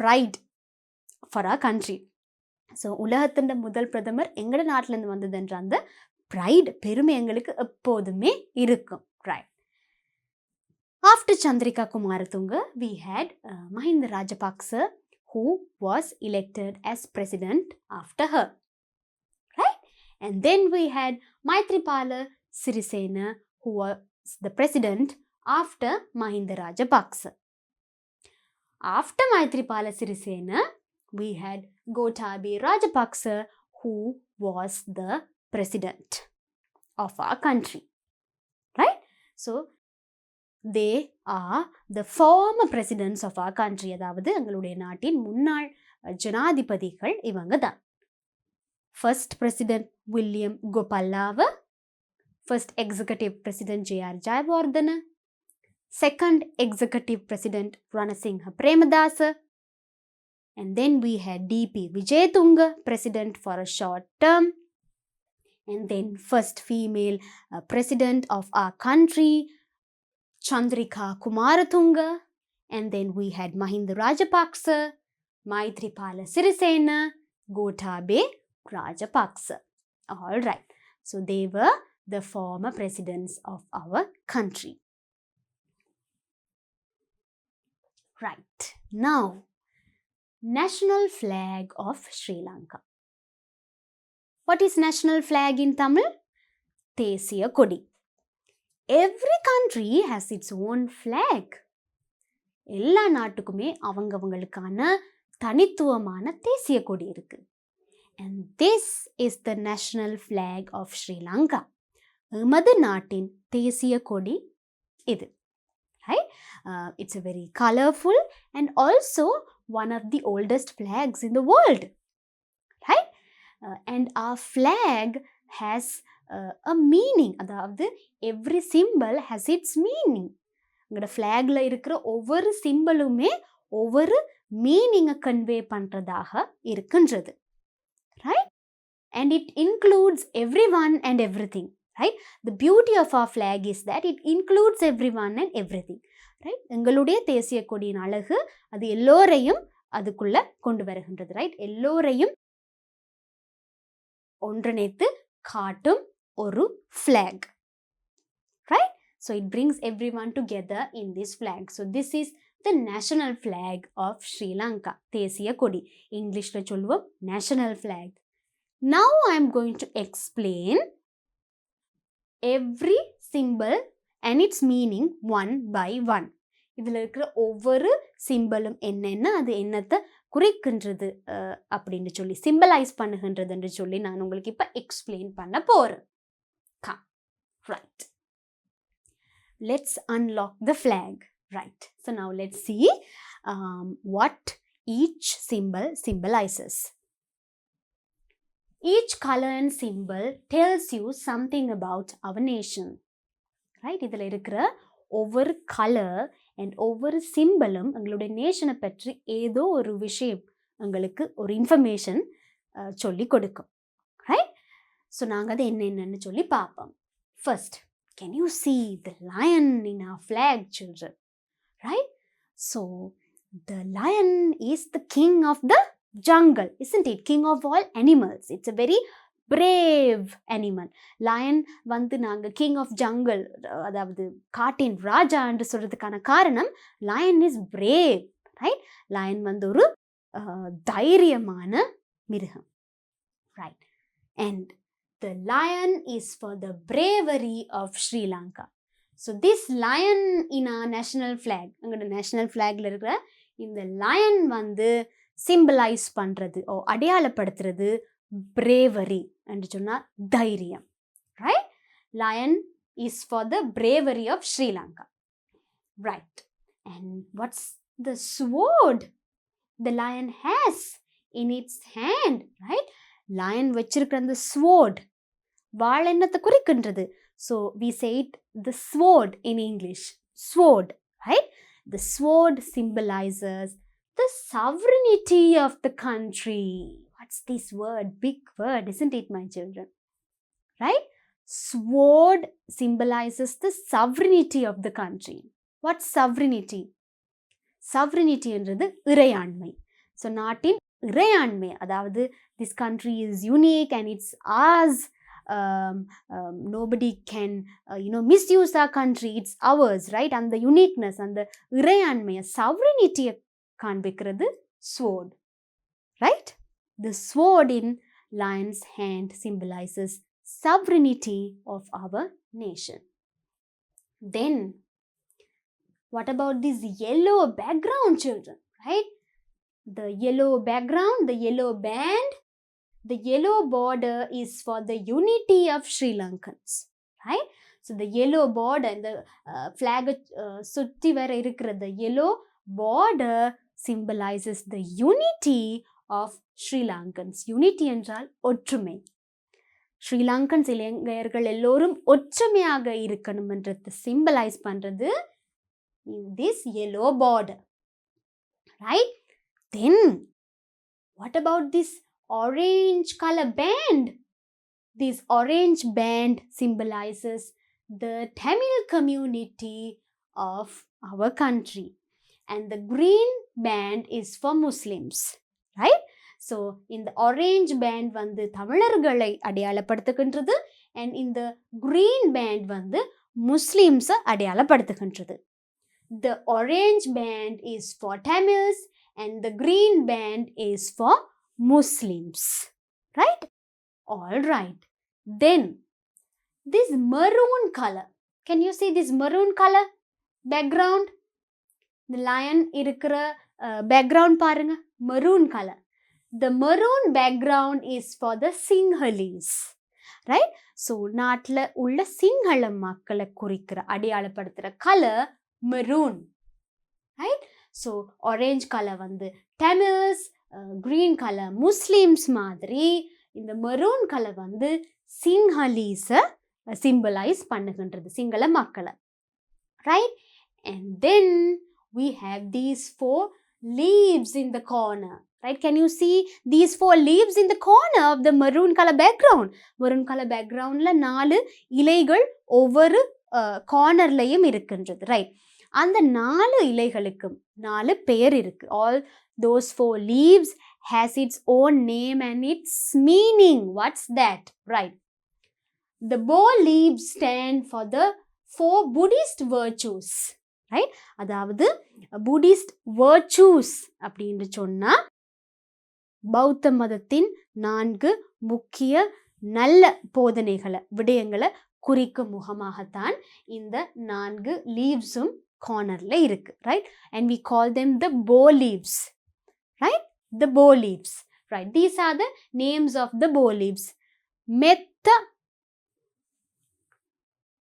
pride for our country. So உலகத்தின் முதல் பிரதமர் எங்களோட நாட்டிலேருந்து வந்ததுன்ற அந்த ப்ரைட், பெருமை எங்களுக்கு எப்போதுமே இருக்கும். Right. After Chandrika Kumaratunga we had Mahinda Rajapaksa who was elected as president after her. Right? And then we had Maithripala Sirisena who was the president after Mahinda Rajapaksa. After Maithripala Sirisena, we had Gotabaya Rajapaksa who was the president of our country. Right? So, they are the former presidents of our country. அதாவது எங்களுடைய நாட்டின் முன்னாள் ஜனாதிபதிகள் இவங்க தான். First President William Gopalava, First Executive President J.R. Jayawardena, Second Executive President Ranasinghe Premadasa, and then we had D.P. Vijayatunga, president for a short term, and then first female president of our country, Chandrika Kumaratunga, and then we had Mahinda Rajapaksa, Maithripala Sirisena, Gotabaya Rajapaksa. All right. So they were the former presidents of our country. Right. Now, national flag of Sri Lanka. What is national flag in Tamil? தேசிய கொடி. Every country has its own flag. எல்லா நாட்டுக்குமே அவங்கவங்களுக்கான தனித்துவமான தேசிய கொடி இருக்கு. And this is the national flag of Sri Lanka. எமது நாட்டின் தேசிய கொடி இது. Right? It's a very colorful and also one of the oldest flags in the world. Right? And our flag has a meaning. அதாவது every symbol has its meaning. உங்களோட ஃப்ளாக்ல இருக்கிற ஒவ்வொரு சிம்பிளுமே ஒவ்வொரு மீனிங்கை கன்வே பண்ணுறதாக இருக்கின்றது. Right? And it includes everyone and everything. Right? The beauty of our flag is that it includes everyone and everything. Right? எங்களுடைய தேசிய கொடியின் அழகு அது எல்லோரையும் அதுக்குள்ள கொண்டு வருகின்றது. ரைட்? எல்லோரையும் ஒன்றிணைத்து காட்டும் ஒரு flag. Right? So it brings everyone together in this flag. So this is the national flag of Sri Lanka. தேசிய கொடி. இங்கிலீஷ்ல சொல்லுவோம் national flag. Now I am going to explain every symbol and its meaning one by one. இதில் இருக்கிற ஒவ்வொரு சிம்பிளும் என்னென்ன, அது என்னத்தை குறிக்கின்றது அப்படின்னு சொல்லி சிம்பிளைஸ் பண்ணுகின்றதுன்னு சொல்லி நான் உங்களுக்கு இப்போ எக்ஸ்பிளைன் பண்ண போகிறேன். Right. Let's unlock the flag. Right. So now let's see what each symbol symbolizes. Each color and symbol tells you something about our nation. Right? இதில் இருக்கிற ஒவ்வொரு கலர் அண்ட் ஒவ்வொரு சிம்பிளும் எங்களுடைய நேஷனை பற்றி ஏதோ ஒரு விஷயம் எங்களுக்கு ஒரு இன்ஃபர்மேஷன் சொல்லி கொடுக்கும். ரைட்? ஸோ நாங்கள் அதை என்னென்னு சொல்லி பார்ப்போம். First, can you see the lion in our flag, children? Right? So, the lion is the king of the jungle, isn't it? King of all animals. It's a very brave animal. Lion வந்து நாங்கள் king of jungle, அதாவது காட்டின் ராஜா என்று சொல்றதுக்கான காரணம் lion is brave. Right? Lion வந்து ஒரு தைரியமான மிருகம். Right? And The lion is for the bravery of Sri Lanka. So this lion in our national flag, எங்களோட நேஷனல் ஃப்ளாக்ல இருக்கிற இந்த லயன் வந்து சிம்பிளைஸ் பண்றது ஓ அடையாளப்படுத்துறது bravery என்று சொன்னா தைரியம். Right? Lion is for the bravery of Sri Lanka. Right. And what's the sword the lion has in its hand? Right? Lion வச்சிருக்கிற அந்த sword வாள் என்னத்தை குறிக்கின்றது? So we say it the sword in English. Sword, right? The sword symbolizes the sovereignty of the country. What's this word? Big word, isn't it, my children? Right? Sword symbolizes the sovereignty of the country. What's sovereignty? Sovereignty என்றது இறையாண்மை. So நாட்டின் இறையாண்மை, அதாவது this country is unique and it's ours. Nobody can misuse our country. It's ours, right? And the uniqueness and the இறையாண்மையை sovereignty காண்பிக்கிறது sword, right? The sword in lion's hand symbolizes sovereignty of our nation. Then what about this yellow background, children? Right? The yellow background, the yellow band, the yellow border is for the unity of Sri Lankans. Right? So the yellow border, the flag சுத்தி வர இருக்கிற the yellow border symbolizes the unity of Sri Lankans. Unity என்றால் ஒற்றுமை. Sri Lankans இளைஞர்கள் எல்லோரும் ஒற்றுமையாக இருக்கணும் என்றது சிம்பலைஸ் பண்றது in this yellow border. Right? Then what about this orange color band? This orange band symbolizes the Tamil community of our country, and the green band is for Muslims. Right? So in the orange band வந்து தமிழர்களை அடையாளப்படுத்துகின்றது, and in the green band வந்து முஸ்லிம்ஸை அடையாளப்படுத்துகின்றது. The orange band is for Tamils and the green band is for Muslims. Right? All right. Then this maroon color. Can you see this maroon color background? The lion இருக்கிற background பாருங்க, maroon color. The maroon background is for the Sinhalese. Right? So நாட்டில் உள்ள சிங்கள மக்களை குறிக்கிற அடையாளப்படுத்துகிற colour maroon. Right? So orange color வந்து Tamils, green color Muslims மாதிரி இந்த maroon color வந்து Sinhalese symbolize பண்ணுகின்றது, சிங்கள மக்களை. Right? And then we have these 4 leaves in the corner. Right? Can you see these 4 leaves in the corner of the maroon color background? Maroon color backgroundல 4 இலைகள் ஒவ்வொரு கார்னர்லையும் இருக்கின்றது. Right? அந்த 4 இலைகளுக்கும் 4 பெயர் இருக்கு. All those 4 leaves has its own name and its meaning. What's that? Right? The bow leaves stand for the 4 Buddhist virtues. Right? அதாவது Buddhist virtues அப்படின்னு சொன்னா பௌத்த மதத்தின் 4 முக்கிய நல்ல போதனைகளை விடயங்களை குறிக்கும் முகமாகத்தான் இந்த 4 லீவ்ஸும் கார்னர்ல இருக்கு. Right? And we call them the bow leaves. Right? The bow leaves. Right? These are the names of the bow leaves. Metta,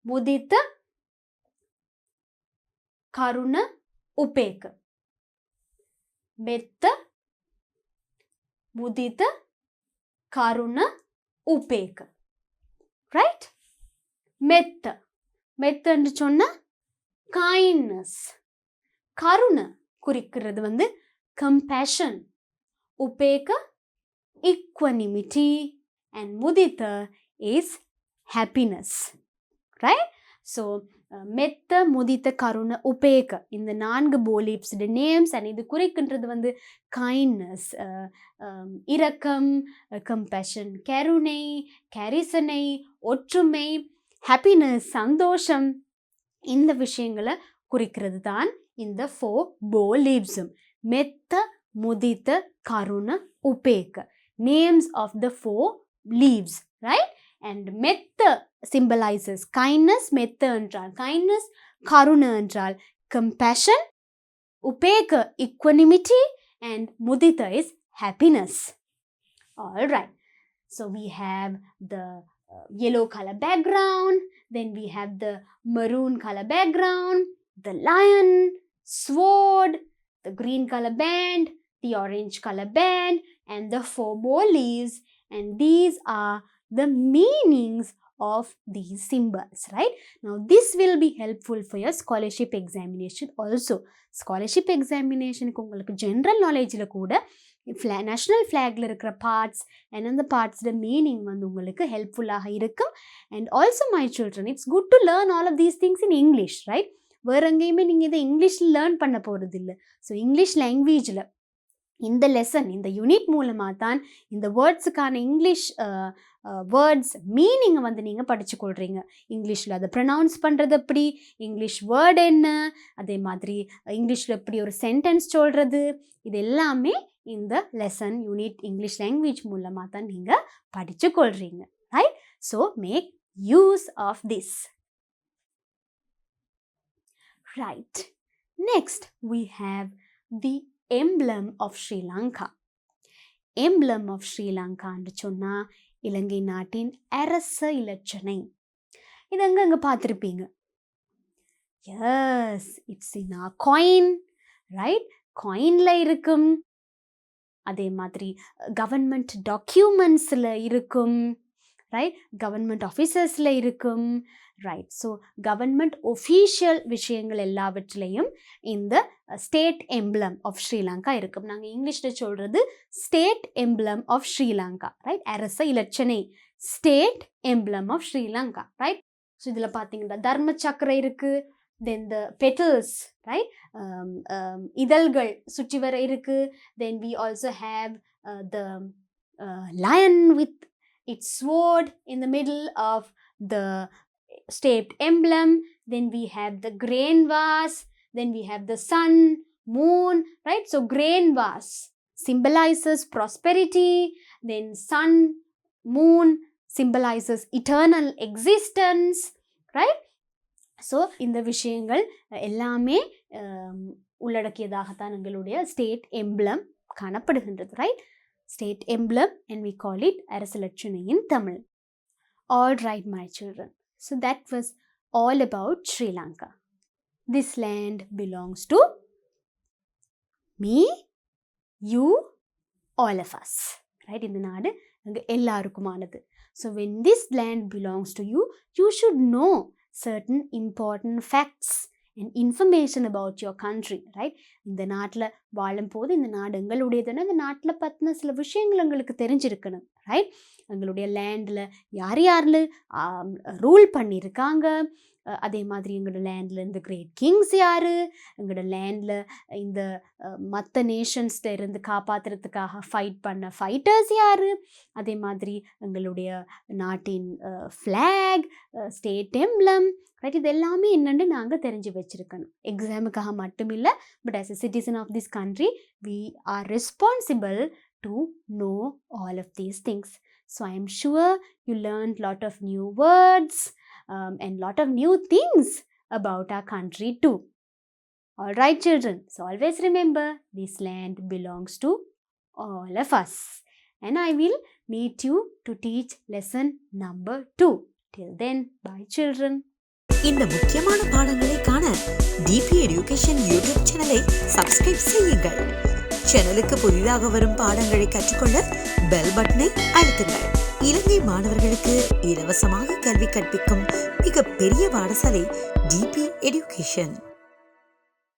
Mudita, Karuna, Upeka. Metta, Mudita, Karuna, Upeka. Right? Metta. Metta என்று சொன்னா kindness. கருணை குறிக்கிறது வந்து compassion. Upeka, equanimity. And Mudita is happiness. Right? So மெத்த, முதித்த, கருணை, உபேக இந்த 4 போலீப்ஸ் names and இது குறிக்கின்றது வந்து கைண்ட்னஸ், இரக்கம், கம்பேஷன், கருணை, கரிசனை, ஒற்றுமை, ஹாப்பினஸ், சந்தோஷம், இந்த விஷயங்களை குறிக்கிறது தான் இந்த 4 போலீப்ஸும். மெத்த, முதித்த, கருணை, Upekkha names of the 4 leaves. Right? and metta symbolizes kindness. metta என்றால் kindness, karuna என்றால் compassion, upeka equanimity, and mudita is happiness. All right, so we have the yellow color background, then we have the maroon color background, the lion, sword, the green color band, the orange color band, and the 4 more leaves, and these are the meanings of these symbols, right? Now this will be helpful for your scholarship examination also. Scholarship examination க்கு உங்களுக்கு general knowledgeல கூட national flagல இருக்கிற parts and அந்த partsோட meaning வந்து உங்களுக்கு helpful-ஆக இருக்கும். And also my children, it's good to learn all of these things in English, right? வேற எங்கேயுமே நீங்கள் இதை இங்கிலீஷில் லேர்ன் பண்ண போகிறது இல்லை. ஸோ இங்கிலீஷ் லாங்குவேஜில் இந்த லெசன், இந்த யூனிட் மூலமாக தான் இந்த வேர்ட்ஸுக்கான இங்கிலீஷ் வேர்ட்ஸ் மீனிங்கை வந்து நீங்கள் படிச்சுக்கொள்கிறீங்க. இங்கிலீஷில் அதை ப்ரொனவுன்ஸ் பண்ணுறது எப்படி, இங்கிலீஷ் வேர்டு என்ன, அதே மாதிரி இங்கிலீஷில் எப்படி ஒரு சென்டென்ஸ் சொல்கிறது, இது எல்லாமே இந்த லெசன் யூனிட் இங்கிலீஷ் லாங்குவேஜ் மூலமாக தான் நீங்கள் படிச்சுக்கொள்கிறீங்க, right? So make use of this. Right. Next, we have the emblem of Sri Lanka. Emblem of Sri Lanka என்று சொன்னா இலங்கை நாட்டின் அரச இலட்சணை. இது அங்க பார்த்துருப்பீங்க. Yes, it's in a coin, right? காயின்ல இருக்கும். அதே மாதிரி கவர்மெண்ட் டாக்குமெண்ட்ஸில் இருக்கும், ரைட்? கவர்மெண்ட் ஆஃபீஸர்ஸில் இருக்கும், ரைட்? ஸோ கவர்மெண்ட் ஒஃபீஷியல் விஷயங்கள் எல்லாவற்றிலையும் இந்த ஸ்டேட் எம்ப்ளம் ஆஃப் ஸ்ரீலங்கா இருக்கும். நாங்கள் இங்கிலீஷில் சொல்கிறது state emblem of Sri Lanka, right? அரச இலட்சணை, state emblem of Sri Lanka, right? So இதில் பார்த்தீங்கன்னா தர்ம சக்கரை இருக்குது, then the petals, right? இதழ்கள் சுற்றி வர இருக்கு. Then we also have the lion with its sword in the middle of the state emblem. Then we have the grain vase. Then we have the sun, moon, right? So grain vase symbolizes prosperity. Then sun, moon symbolizes eternal existence, right? So இந்த விஷயங்கள் எல்லாமே உள்ளடக்கியதாகத்தான் எங்களுடைய state emblem காணப்படுகின்றது, right? State emblem and we call it அரசலட்சணை in Tamil. All right, my children. So that was all about Sri Lanka. This land belongs to me, you, all of us, right? இந்த நாடு எங்க எல்லாருக்குமானது. So when this land belongs to you, you should know certain important facts and information about your country, right? இந்த நாட்டில் வாழும்போது இந்த நாடு எங்களுடையதுன்னா இந்த நாட்டில் பற்றின சில விஷயங்கள் எங்களுக்கு தெரிஞ்சிருக்கணும், ரைட்? எங்களுடைய லேண்டில் யார் யாரில் ரூல் பண்ணியிருக்காங்க, அதே மாதிரி எங்களோட லேண்டில் இந்த கிரேட் கிங்ஸ் யார், எங்களோட லேண்டில் இந்த மற்ற நேஷன்ஸில் இருந்து காப்பாற்றுறதுக்காக ஃபைட் பண்ண ஃபைட்டர்ஸ் யார், அதே மாதிரி எங்களுடைய நாட்டின் ஃப்ளாக், ஸ்டேட் எம்ப்ளம், ரைட்? இது எல்லாமே என்னென்னு நாங்கள் தெரிஞ்சு வச்சுருக்கணும். எக்ஸாமுக்காக மட்டும் இல்லை, but as a citizen of this country we are responsible to know all of these things. So I am sure you learned lot of new words and lot of new things about our country too. All right, children. So always remember, this land belongs to all of us. And I will meet you to teach lesson number 2. Till then, bye children. இந்த முக்கியமான பாடங்களை காண DP education YouTube சேனலை subscribe செய்யுங்கள். சேனலுக்கு புதிதாக வரும் பாடங்களை கற்றுக்கொள்ள பெல் பட்டனை அழுத்துங்கள். இலங்கை மாணவர்களுக்கு இலவசமாக கல்வி கற்பிக்கும் மிகப்பெரிய பாடசாலை டிபி எடுகேஷன்.